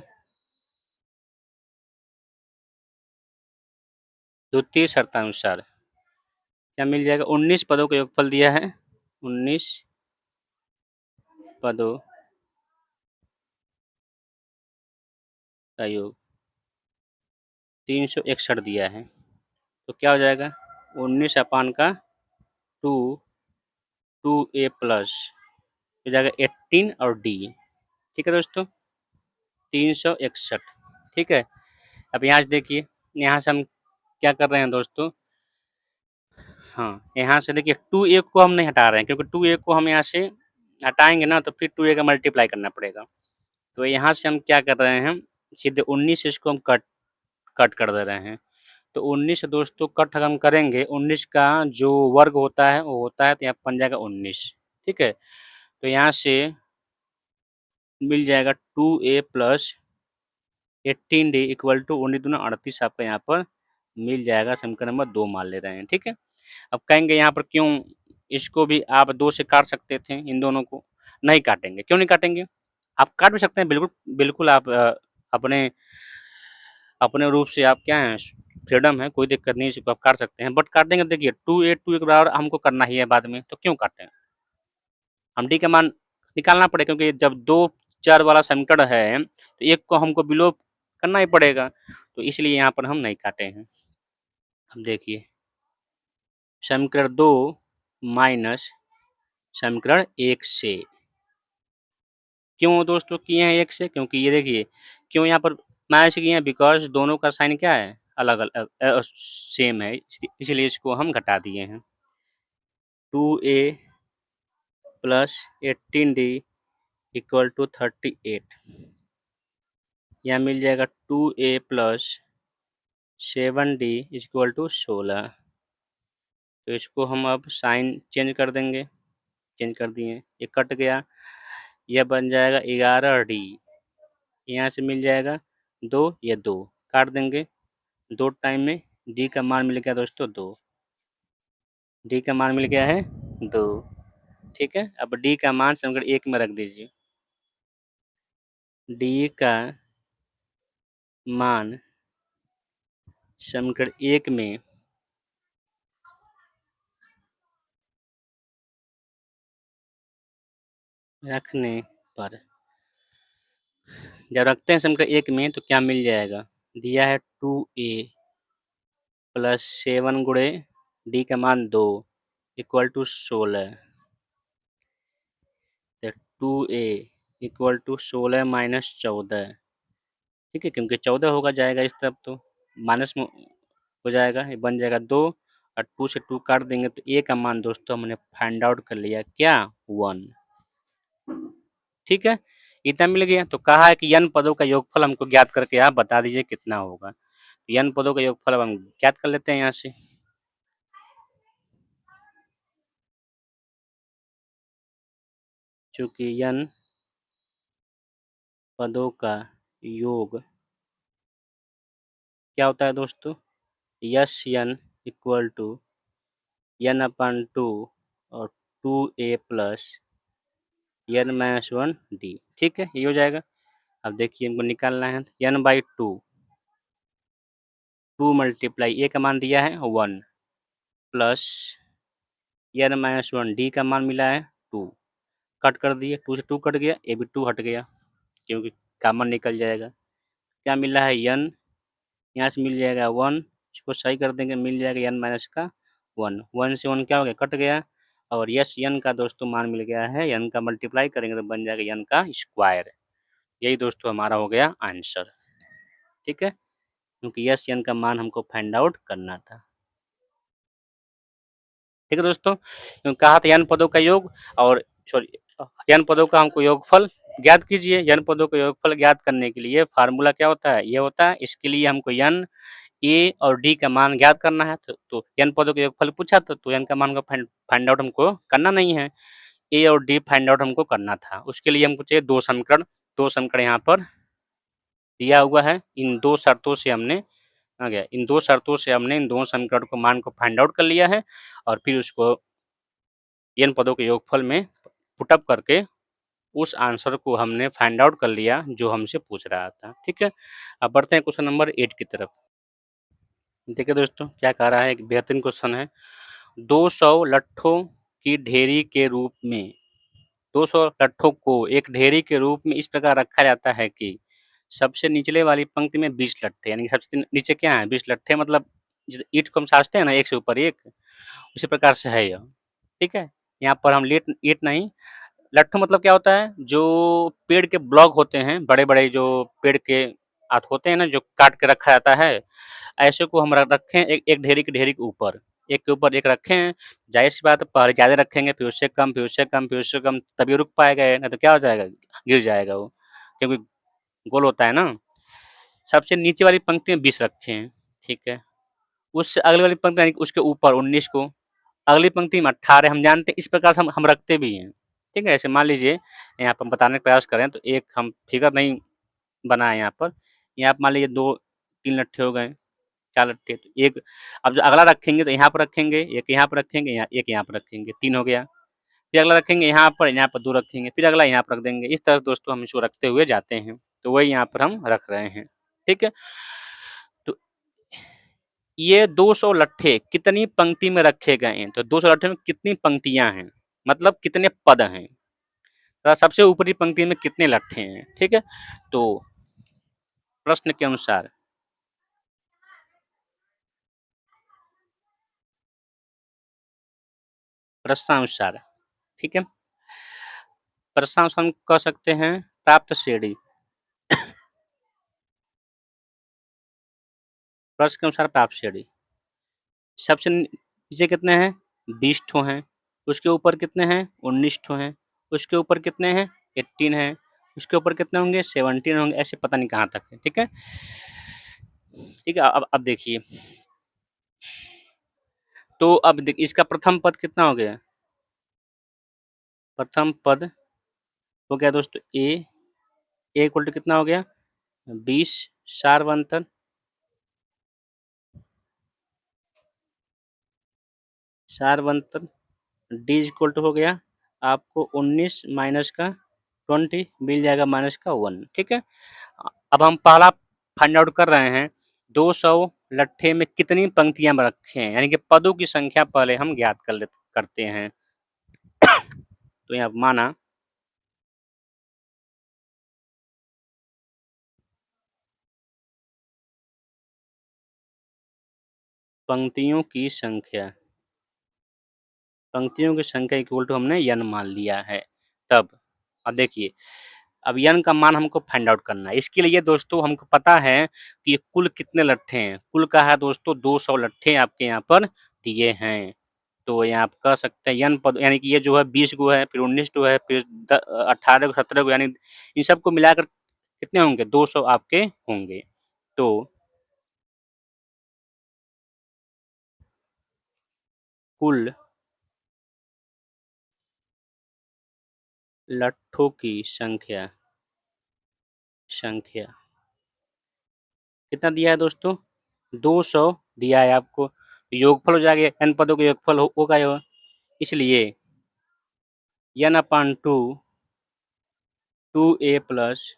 द्वितीय शर्तानुसार क्या मिल जाएगा, 19 पदों का योगफल दिया है, 19 पदों का योग 361 दिया है, तो क्या हो जाएगा 19 अपान का 2 2a प्लस हो जाएगा 18 और d। ठीक है दोस्तों, 361। ठीक है, अब यहाँ से देखिए, यहाँ से हम क्या कर रहे हैं दोस्तों, हाँ यहाँ से देखिए 2a को हम नहीं हटा रहे हैं, क्योंकि 2a को हम यहाँ से हटाएंगे ना तो फिर 2a का मल्टीप्लाई करना पड़ेगा। तो यहाँ से हम क्या कर रहे हैं, सीधे 19 इसको हम कट कट कर दे रहे हैं। तो 19 दोस्तों कट हम करेंगे, 19 का जो वर्ग होता है वो होता है, तो यहाँ बन जाएगा 19। ठीक है, तो यहाँ से मिल जाएगा 2a plus 18d equal to 19 दूना 38 आपका यहाँ पर मिल जाएगा, समीकरण नंबर 2 मान ले रहे हैं। ठीक है, अब कहेंगे यहाँ पर क्यों, इसको भी आप 2 से काट सकते थे, इन दोनों को नहीं काटेंगे। क्यों नहीं काटेंगे, आप काट भी सकते हैं, बिल्कुल बिल्कुल आप अपने अपने रूप से आप क्या हैं, फ्रीडम है, कोई दिक्कत नहीं, इसको आप काट सकते हैं, बट काटेंगे देखिए 2a 2 के बराबर हमको करना ही है बाद में, तो क्यों काटें, हम d का मान निकालना पड़ेगा, क्योंकि जब 2 चर वाला समीकरण है तो एक को हमको विलोप करना ही पड़ेगा, तो इसलिए यहाँ पर हम नहीं काटे हैं। अब देखिए समीकरण 2 माइनस समीकरण 1 से, क्यों दोस्तों किए हैं 1 से, क्योंकि ये देखिए क्यों यहाँ पर माइनस किए हैं, बिकॉज दोनों का साइन क्या है, अलग अलग सेम है, इसलिए इसको हम घटा दिए हैं। 2a plus 18d equal to 38, यहाँ मिल जाएगा 2a plus 7d equal to 16। तो इसको हम अब साइन चेंज कर देंगे, चेंज कर दिए, ये कट गया, यह बन जाएगा 11d, यहाँ से मिल जाएगा 2, ये 2 काट देंगे, 2 टाइम में d का मान मिल गया दोस्तों 2। डी का मान मिल गया है 2। ठीक है, अब डी का मान समीकरण 1 में रख दीजिए। डी का मान समीकरण 1 में रखने पर जब रखते हैं समीकरण 1 में तो क्या मिल जाएगा? दिया है 2a प्लस 7 गुणे डी का मान 2 इक्वल टू 16। तो 2a इक्वल टू 16 माइनस 14। ठीक है, क्योंकि 14 होगा जाएगा इस तरफ तो माइनस में हो जाएगा, ये बन जाएगा 2 और 2 से 2 काट देंगे तो a का मान दोस्तों हमने फाइंड आउट कर लिया क्या? 1। ठीक है, इतना मिल गया। तो कहा है कि n पदों का योगफल हमको ज्ञात करके आप बता दीजिए कितना होगा। n पदों का योगफल अब हम ज्ञात कर लेते हैं यहाँ से। चूंकि n पदों का योग क्या होता है दोस्तों? S n equal to n upon 2 और 2a plus n minus 1 D. ठीक है, ये हो जाएगा। अब देखिए हमको निकालना है n बाई 2 मल्टीप्लाई a का मान दिया है 1 प्लस n माइनस 1 डी का मान मिला है 2। कट कर दिए, 2 से 2 कट गया, ये भी 2 हट गया क्योंकि कॉमन निकल जाएगा। क्या मिला है? n, यहाँ से मिल जाएगा 1, इसको सही कर देंगे, मिल जाएगा n माइनस का 1। 1 से 1 क्या हो गया? कट गया। और यस n का दोस्तों मान मिल गया है, n का मल्टीप्लाई करेंगे तो बन जाएगा n का स्क्वायर। यही दोस्तों हमारा हो गया आंसर। ठीक है, क्योंकि यस n का मान हमको फाइंड आउट करना था। ठीक है दोस्तों, क्योंकि कहा था n पदों का योग और सॉरी n पदों का हमको योगफल ज्ञात कीजिए। n पदों का योगफल ज्ञात करने के लिए फार्मूला क्या होता है? ये होता है। इसके लिए हमको n, a और d का मान ज्ञात करना है। तो n पदों का योगफल पूछा था तो n का मान को फाइंड आउट हमको करना नहीं है, a और d फाइंड आउट हमको करना था। उसके लिए हमको चाहिए 2 समीकरण। 2 समीकरण यहाँ पर दिया हुआ है। इन 2 शर्तों से हमने आ गया, इन 2 शर्तों से हमने इन दोनों समीकरण को मान को फाइंड आउट कर लिया है और फिर उसको n पदों के योगफल में पुट अप करके उस आंसर को हमने फाइंड आउट कर लिया जो हमसे पूछ रहा था। ठीक है, अब बढ़ते हैं क्वेश्चन नंबर 8 की तरफ। देखिए दोस्तों क्या कह रहा है, एक बेहतरीन क्वेश्चन है। 200 लट्ठों की ढेरी के रूप में 200 लट्ठों को एक ढेरी के रूप में इस प्रकार रखा जाता है कि सबसे निचले वाली पंक्ति में 20 लट्ठे, यानी कि सबसे नीचे क्या है? 20 लट्ठे, मतलब ईंट को हम साजते हैं ना एक से ऊपर एक, उसी प्रकार से है यह। ठीक है, यहाँ पर हम ईंट नहीं, लट्ठू मतलब क्या होता है? जो पेड़ के ब्लॉक होते हैं, बड़े-बड़े जो पेड़ के होते हैं ना, जो काट के रखा जाता है, ऐसे को हम रखें एक एक ढेरी के ऊपर, एक के ऊपर एक रखे हैं। जाहिर-सी बात है पहले ज़्यादा रखेंगे, फिर उससे कम, फिर उससे कम, फिर उससे कम, तभी रुक पाएगा ये, नहीं तो क्या हो जाएगा? गिर जाएगा वो, क्योंकि गोल होता है ना। सबसे नीचे वाली पंक्ति में 20 रखे हैं, ठीक है। उससे अगली वाली पंक्ति यानी कि उसके ऊपर 19 को, अगली पंक्ति में 18 हम जानते हैं, इस प्रकार से हम रखते भी हैं। ठीक है, ऐसे मान लीजिए यहाँ पर हम बताने का प्रयास करें तो एक हम फिगर नहीं बनाए यहाँ पर। यहाँ पर मान लीजिए 2-3 लट्ठे हो गए, 4 लट्ठे, तो एक अब जो अगला रखेंगे तो यहाँ पर रखेंगे, एक यहाँ पर रखेंगे, एक यहाँ पर रखेंगे, 3 हो गया। फिर अगला रखेंगे यहाँ पर 2 रखेंगे, फिर अगला यहाँ पर रख देंगे। इस तरह से दोस्तों हम इसको रखते हुए जाते हैं, तो वही यहाँ पर हम रख रहे हैं। ठीक है, तो ये 200 लट्ठे कितनी पंक्ति में रखे गए हैं? तो 200 लट्ठे में कितनी पंक्तियां हैं, मतलब कितने पद हैं, सबसे ऊपरी पंक्ति में कितने लट्ठे हैं। ठीक है, तो प्रश्न के अनुसार प्रश्नानुसार, ठीक है, प्रश्नानुसार हम कह सकते हैं प्राप्त श्रेणी। प्रश्न के अनुसार प्राप्त श्रेणी सबसे नीचे कितने हैं? 20 ठो हैं। उसके ऊपर कितने हैं? 19 ठो हैं। उसके ऊपर कितने हैं? 18 हैं। उसके ऊपर कितने होंगे? 17 होंगे। ऐसे पता नहीं कहाँ तक है। ठीक है, ठीक है। अब देखिए, तो अब इसका प्रथम पद कितना हो गया? प्रथम पद हो गया दोस्तों ए इक्वल टू कितना हो गया? 20 सारवंतर सारवंतर डी इक्वल टू हो गया आपको 19 माइनस का 20 मिल जाएगा माइनस का 1। ठीक है, अब हम पहला फाइंड आउट कर रहे हैं 200 लट्ठे में कितनी पंक्तियां रखे हैं, यानी कि पदों की संख्या पहले हम ज्ञात करते हैं। तो यहाँ माना पंक्तियों की संख्या इक्वल टू हमने n मान लिया है। तब अब देखिए, अब n का मान हमको फाइंड आउट करना है। इसके लिए दोस्तों हमको पता है कि कुल कितने लट्ठे हैं। कुल का है दोस्तों 200 लट्ठे आपके यहाँ पर दिए हैं। तो यहाँ आप कह सकते हैं n पद, यानी कि ये जो है 20 गो है, फिर 19 गो है, फिर 18 गो 17 गो, यानी इन सबको मिलाकर कितने होंगे 200 आपके होंगे। तो कुल लट्ठों की संख्या कितना दिया है दोस्तों 200 दिया है आपको। योगफल हो जाएगा, n पदों का योगफल होगा यह, इसलिए n/2 2a plus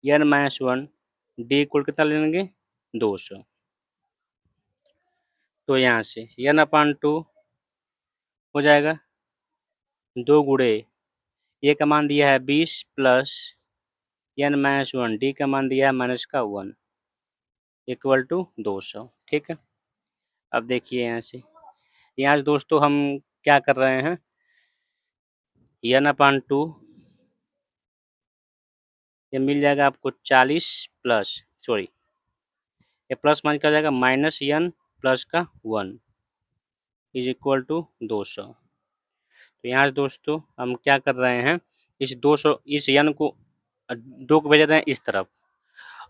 n-1 d equal कितना ले लेंगे 200। तो यहाँ से n/2 हो जाएगा 2 गुणे a का मान दिया है 20 प्लस n-1 d का मान दिया है माइनस का 1 इक्वल टू 200। ठीक है, अब देखिए यहाँ से दोस्तों हम क्या कर रहे हैं, n/2 ये मिल जाएगा आपको 40 प्लस सॉरी ये प्लस मान क्या जाएगा माइनस n प्लस का 1 इज इक्वल टू 200। तो यहाँ से दोस्तों हम क्या कर रहे हैं, इस 200 इस n को 2 को भेज रहे हैं इस तरफ,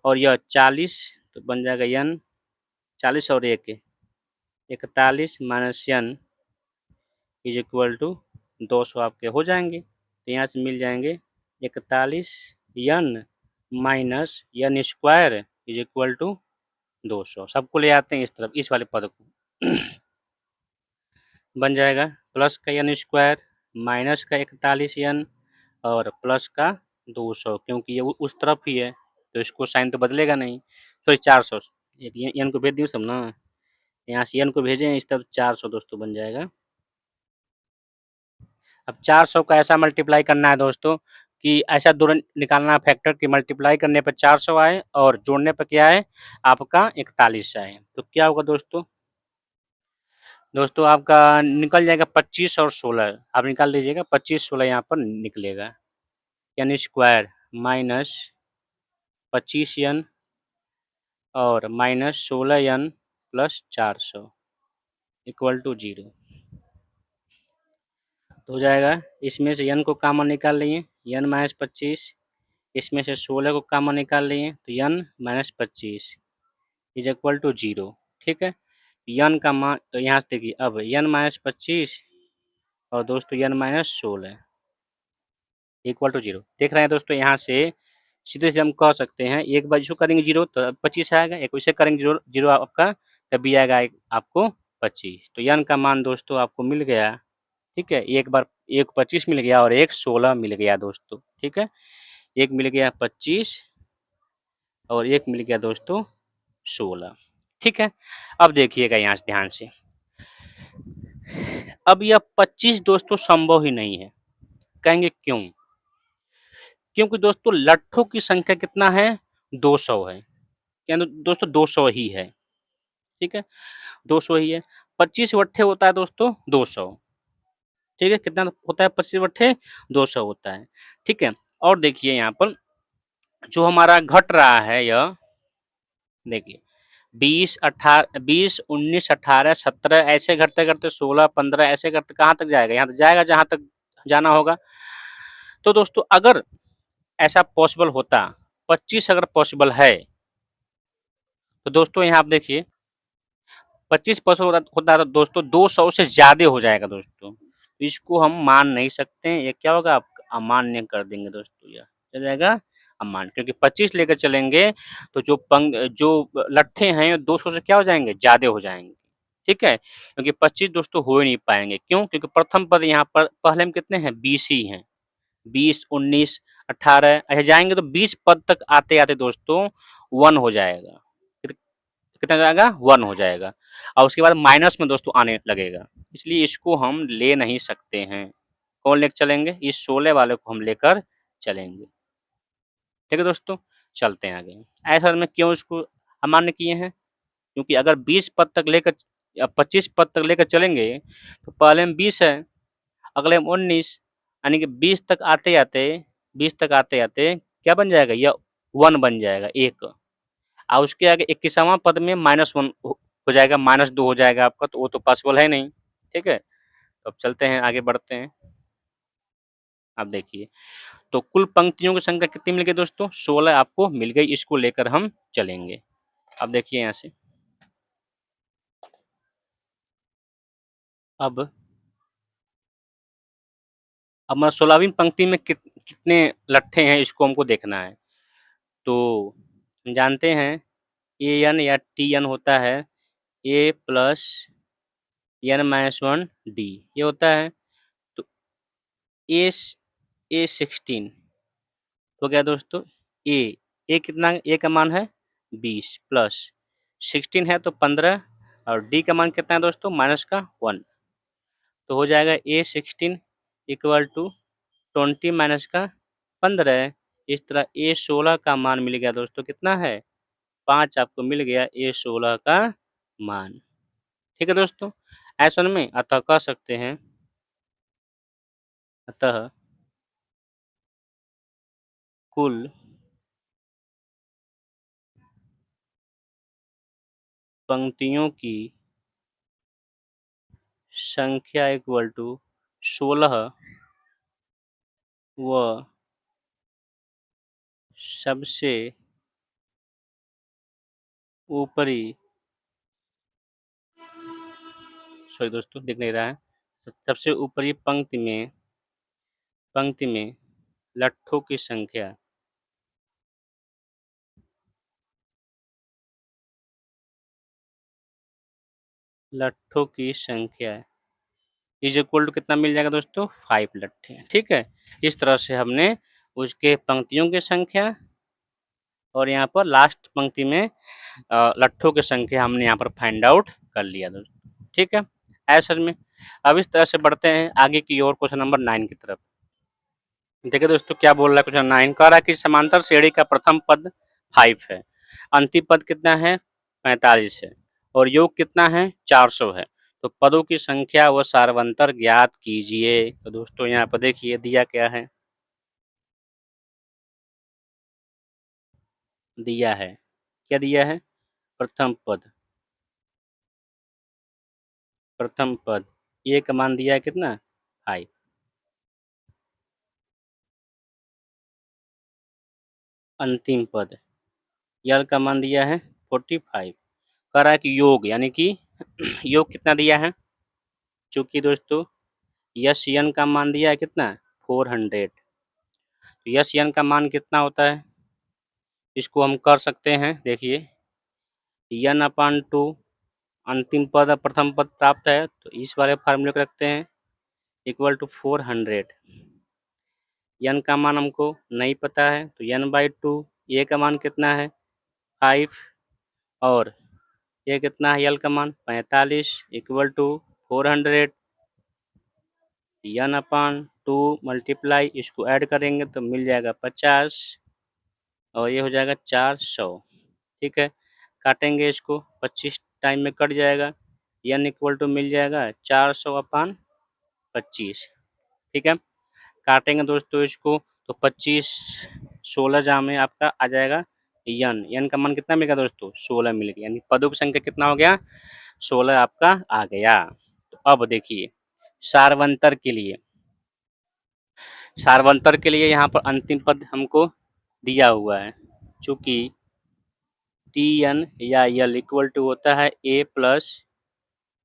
और यह 40 तो बन जाएगा n 40 और 1 41 minus n is equal to 200 आपके हो जाएंगे। तो यहाँ से मिल जाएंगे 41 n minus n square is equal to 200। सबको ले आते हैं इस तरफ, इस वाले पद को बन जाएगा प्लस का n स्क्वायर माइनस का 41 n और प्लस का 200, क्योंकि ये उस तरफ ही है तो इसको साइन तो बदलेगा नहीं। सॉरी 400, एक n को भेज दिए सब ना, यहाँ से n को भेजें इस तरफ 400 दोस्तों बन जाएगा। अब 400 का ऐसा मल्टीप्लाई करना है दोस्तों कि ऐसा दो निकालना है फैक्टर की मल्टीप्लाई करने पर 400 आए और जोड़ने पर क्या है आपका 41 आए। तो क्या होगा दोस्तों आपका निकल जाएगा 25 और 16, आप निकाल लीजिएगा 25 16 यहाँ पर निकलेगा n स्क्वायर माइनस 25n और minus 16n plus 400 equal to 0। तो हो जाएगा, इसमें से n को कॉमन निकाल लिए n माइनस 25, इसमें से 16 को कॉमन निकाल लिए तो n minus 25 is equal to 0। ठीक है, n का मान तो यहाँ से देखिए अब n माइनस 25 और दोस्तों n माइनस 16 इक्वल टू 0 देख रहे हैं दोस्तों। यहाँ से सीधे से हम कह सकते हैं, एक बार इसको करेंगे 0 तो 25 आएगा, एक वैसे करेंगे 0 0 आपका तभी आएगा आपको 25। तो n का मान दोस्तों आपको मिल गया। ठीक है, एक बार एक 25 मिल गया और एक 16 मिल गया दोस्तों। ठीक है, एक मिल गया 25 और एक मिल गया दोस्तों 16। ठीक है, अब देखिएगा यहाँ से ध्यान से, अब यह 25 दोस्तों संभव ही नहीं है। कहेंगे क्यों? क्योंकि दोस्तों लट्ठों की संख्या कितना है 200 है, यानी दोस्तों 200 ही है। ठीक है, 200 ही है। 25 वट्ठे होता है दोस्तों 200। ठीक है, कितना होता है 25 वट्ठे 200 होता है। ठीक है, और देखिए यहाँ पर जो हमारा घट रहा है यह देखिए 20 18 20 19 18 17 ऐसे घटते घटते 16 15 ऐसे करते कहाँ तक जाएगा, यहाँ तक जाएगा जहाँ तक जाना होगा। तो दोस्तों अगर ऐसा पॉसिबल होता 25 अगर पॉसिबल है तो दोस्तों यहाँ आप देखिए 25 पॉसिबल होता है तो दोस्तों 200 से ज़्यादा हो जाएगा दोस्तों। इसको हम मान नहीं सकते हैं, ये क्या होगा आप अमान्य कर देंगे दोस्तों, यह क्या जाएगा अमान्य, क्योंकि 25 लेकर चलेंगे तो जो लट्ठे हैं 200 से क्या हो जाएंगे ज़्यादा हो जाएंगे। ठीक है, क्योंकि 25 दोस्तों हो ही नहीं पाएंगे। क्यों? क्योंकि प्रथम पद यहाँ पर पहले में कितने हैं, 20 ही हैं। 20, 19, 18 ऐसे जाएंगे तो 20 पद तक आते आते दोस्तों 1 हो जाएगा। कितना जाएगा, 1 हो जाएगा, और उसके बाद माइनस में दोस्तों आने लगेगा, इसलिए इसको हम ले नहीं सकते हैं। कौन लेकर चलेंगे, इस 16 वाले को हम लेकर चलेंगे। ठीक है दोस्तों, चलते हैं आगे। ऐसा में क्यों इसको अमान्य किए हैं, क्योंकि अगर 20 पद तक लेकर या 25 पद तक लेकर चलेंगे तो पहले में 20 है, अगले में 19, यानी कि 20 तक आते आते क्या बन जाएगा, यह 1 बन जाएगा, एक, और उसके आगे 21वां पद में -1 हो जाएगा, -2 हो जाएगा आपका, तो वो तो पॉसिबल है नहीं। ठीक है, तो अब चलते हैं आगे बढ़ते हैं। अब देखिए, तो कुल पंक्तियों की संख्या कितनी मिल गई दोस्तों, 16 आपको मिल गई, इसको लेकर हम चलेंगे। अब देखिए यहाँ से, अब 16वीं पंक्ति में कितने लट्ठे हैं इसको हमको देखना है। तो हम जानते हैं ए एन या टी एन होता है ए प्लस n-1 डी, ये होता है। तो ए 16 हो गया दोस्तों, ए कितना, ए का मान है 20 प्लस 16 है तो 15, और डी का मान कितना है दोस्तों, माइनस का 1, तो हो जाएगा A16 इक्वल टू 20 माइनस का 15। इस तरह A16 का मान मिल गया दोस्तों, कितना है 5, आपको मिल गया A16 का मान। ठीक है दोस्तों, ऐसा में अतः कह सकते हैं, अतः कुल पंक्तियों की संख्या इक्वल टू 16 व सबसे ऊपरी, सॉरी दोस्तों दिख नहीं रहा है, सबसे ऊपरी पंक्ति में लट्ठों की संख्या इज इक्वल टू कितना मिल जाएगा दोस्तों, 5 लट्ठे। ठीक है, इस तरह से हमने उसके पंक्तियों की संख्या और यहाँ पर लास्ट पंक्ति में लट्ठों की संख्या हमने यहाँ पर फाइंड आउट कर लिया दोस्तों। ठीक है, ऐसे में अब इस तरह से बढ़ते हैं आगे की ओर, क्वेश्चन नंबर 9 की तरफ। देखिए दोस्तों क्या बोल रहा है क्वेश्चन 9, कह रहा है कि समांतर श्रेणी का प्रथम पद 5 है, अंतिम पद कितना है 45 है, और योग कितना है 400 है, तो पदों की संख्या व सारवंतर ज्ञात कीजिए। तो दोस्तों यहाँ पर देखिए दिया क्या है, दिया है, क्या दिया है, प्रथम पद, ए का मान दिया है कितना 5, अंतिम पद यल का मान दिया है 45, कह रहा है कि योग, यानी कि योग कितना दिया है, चूंकि दोस्तों यस यन का मान दिया है कितना 400, तो यस यन का मान कितना होता है, इसको हम कर सकते हैं, देखिए यन अपान 2, अंतिम पद और प्रथम पद प्राप्त है, तो इस वाले फार्मूले को रखते हैं इक्वल टू 400, यन का मान हमको नहीं पता है, तो n/2, ए का मान कितना है 5, और ये कितना है यल का मान 45 इक्वल टू 400, n/2 मल्टीप्लाई, इसको ऐड करेंगे तो मिल जाएगा 50, और ये हो जाएगा 400। ठीक है, काटेंगे इसको, 25 टाइम में कट जाएगा, n इक्वल टू मिल जाएगा 400/25। ठीक है, काटेंगे दोस्तों इसको, तो 25 16 जा में आपका आ जाएगा n का मान कितना मिलेगा दोस्तों 16 मिल गया, यानी पदों की संख्या कितना हो गया 16 आपका आ गया। तो अब देखिए सारवंतर के लिए यहाँ पर अंतिम पद हमको दिया हुआ है, चूंकि टी एन या यल इक्वल टू होता है ए प्लस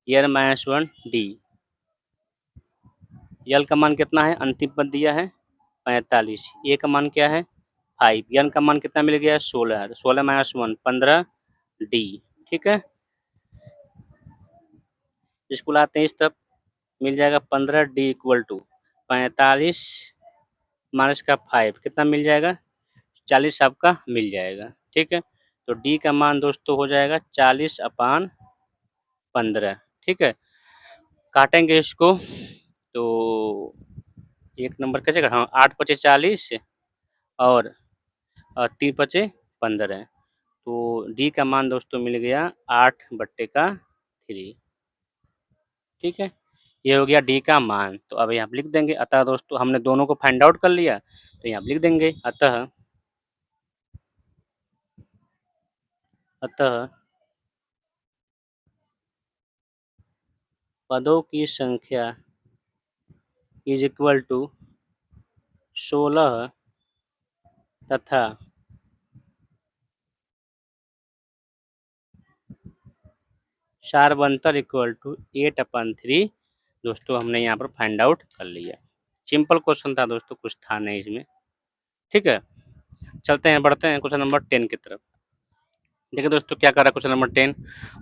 n-1 डी, यल का मान कितना है, अंतिम पद दिया है 45, ए का मान क्या है 5, एन का मान कितना मिल गया 16, 16 -1 15 डी। ठीक है, इसको लाते हैं इस तरफ, मिल जाएगा 15 डी इक्वल टू 45 माइनस का 5 कितना मिल जाएगा, 40 आपका मिल जाएगा। ठीक है, तो डी का मान दोस्तों हो जाएगा 40/15। ठीक है, काटेंगे इसको तो एक नंबर कैसे हाँ 8 पचे 40 और 3 पचे 15, तो डी का मान दोस्तों मिल गया 8/3। ठीक है, ये हो गया डी का मान। तो अब यहाँ पे लिख देंगे, अतः दोस्तों हमने दोनों को फाइंड आउट कर लिया, तो यहाँ पे लिख देंगे अतः अतः पदों की संख्या इज इक्वल टू 16 तथा सारवंतर इक्वल टू 8/3 दोस्तों हमने यहाँ पर फाइंड आउट कर लिया। सिंपल क्वेश्चन था दोस्तों, कुछ था नहीं इसमें। ठीक है, चलते हैं बढ़ते हैं क्वेश्चन नंबर 10 की तरफ। देखिए दोस्तों क्या कर रहा है क्वेश्चन नंबर 10,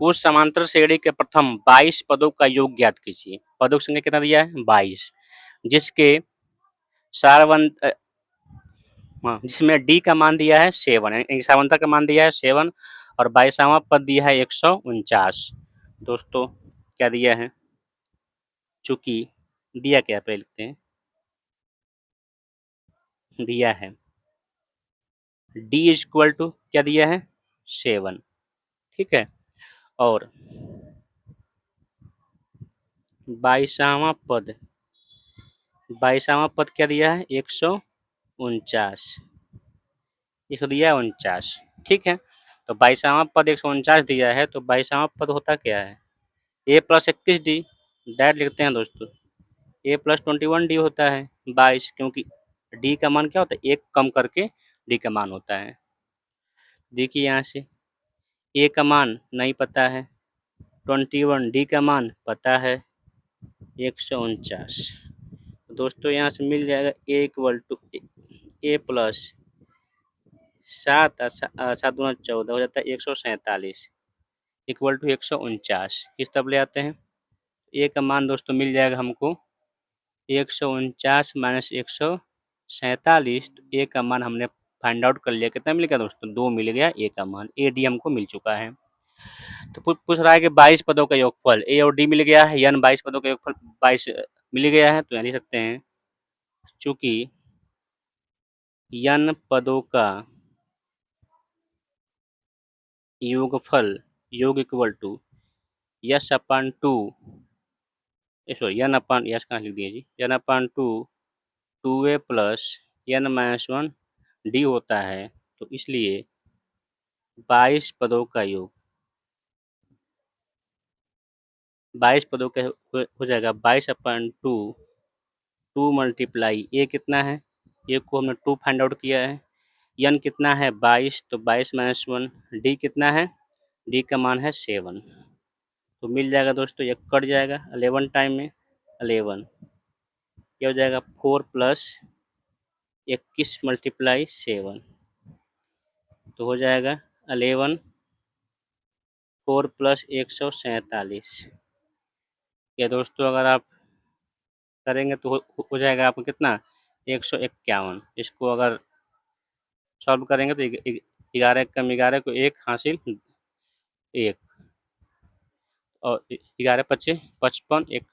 उस समांतर श्रेणी के प्रथम 22 पदों का योग ज्ञात कीजिए। पदों की संख्या कितना दिया है 22, जिसके सारवंत हाँ जिसमें डी का मान दिया है 7 यानी सारवंतर का मान दिया है 7 और 22वां पद दिया है 149। दोस्तों क्या दिया है, चूंकि दिया क्या पहले लिखते हैं, दिया है डी इज इक्वल टू क्या दिया है 7। ठीक है, और 22वां पद क्या दिया है 149, इसको दिया है 49। ठीक है, तो 22वां पद 149 दिया है, तो 22वां पद होता क्या है ए प्लस 21 डी, डायरेक्ट लिखते हैं दोस्तों, ए प्लस 21 डी होता है 22, क्योंकि डी का मान क्या होता है एक कम करके डी का मान होता है। देखिए यहाँ से ए का मान नहीं पता है, 21 डी का मान पता है 149। दोस्तों यहाँ से मिल जाएगा ए इक्वल टू ए प्लस 7 7 दूना 14 हो जाता है 147 इक्वल टू 149। इस तरफ ले आते हैं, ए का मान दोस्तों मिल जाएगा हमको 149 माइनस 147, तो ए का मान हमने फाइंड आउट कर लिया, कितना मिल गया दोस्तों 2 मिल गया ए का मान, ए डी हमको मिल चुका है। तो पूछ रहा है कि 22 पदों का योगफल, ए और डी मिल गया है, यानी 22 पदों का योगफल 22 मिल गया है, तो यहाँ लिख सकते हैं चूंकि n पदों का योगफल योग equal to S upon two sorry n upon S कहाँ लिख दिए जी, n upon two 2a plus n minus 1 d होता है, तो इसलिए 22 पदों का योग 22 पदों का हो जाएगा 22/2, 2 मल्टीप्लाई ए कितना है, ए को हमने 2 फाइंड आउट किया है, एन कितना है 22, तो 22 माइनस 1, डी कितना है, डी का मान है 7, तो मिल जाएगा दोस्तों, ये कट जाएगा 11 टाइम में 11, क्या हो जाएगा 4 प्लस 21 मल्टीप्लाई 7, तो हो जाएगा 11 4 प्लस 147। या दोस्तों अगर आप करेंगे तो हो जाएगा आपको कितना 151। इसको अगर सॉल्व करेंगे तो 11 कम 11 को 1 हासिल 1 और 11 पच्चीस 55 1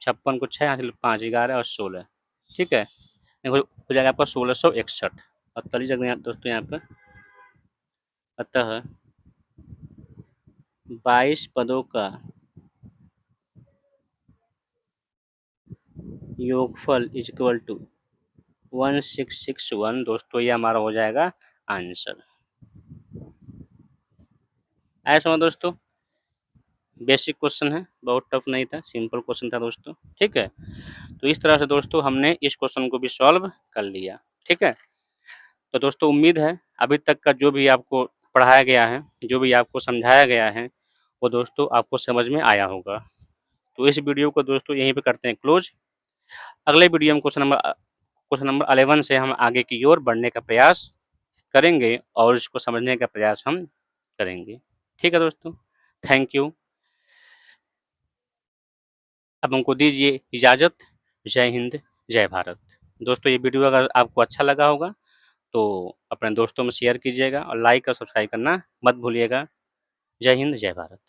56 को 6 हासिल 5 11 और 16। ठीक है, हो जाएगा आपका 1661 और तली जगह दोस्तों यहाँ पर। अतः 22 पदों का योगफल इज इक्वल टू 1661 दोस्तों, ये हमारा हो जाएगा आंसर। आया समझ दोस्तों, बेसिक क्वेश्चन है, बहुत टफ नहीं था, सिंपल क्वेश्चन था दोस्तों। ठीक है, तो इस तरह से दोस्तों हमने इस क्वेश्चन को भी सॉल्व कर लिया। ठीक है, तो दोस्तों उम्मीद है अभी तक का जो भी आपको पढ़ाया गया है, जो भी आपको समझाया गया है, वो दोस्तों आपको समझ में आया होगा। तो इस वीडियो को दोस्तों यहीं पे करते हैं क्लोज। अगले वीडियो में क्वेश्चन नंबर 11 से हम आगे की ओर बढ़ने का प्रयास करेंगे और इसको समझने का प्रयास हम करेंगे। ठीक है दोस्तों, थैंक यू। अब हमको दीजिए इजाज़त। जय हिंद, जय भारत। दोस्तों ये वीडियो अगर आपको अच्छा लगा होगा तो अपने दोस्तों में शेयर कीजिएगा और लाइक और सब्सक्राइब करना मत भूलिएगा। जय हिंद, जय भारत।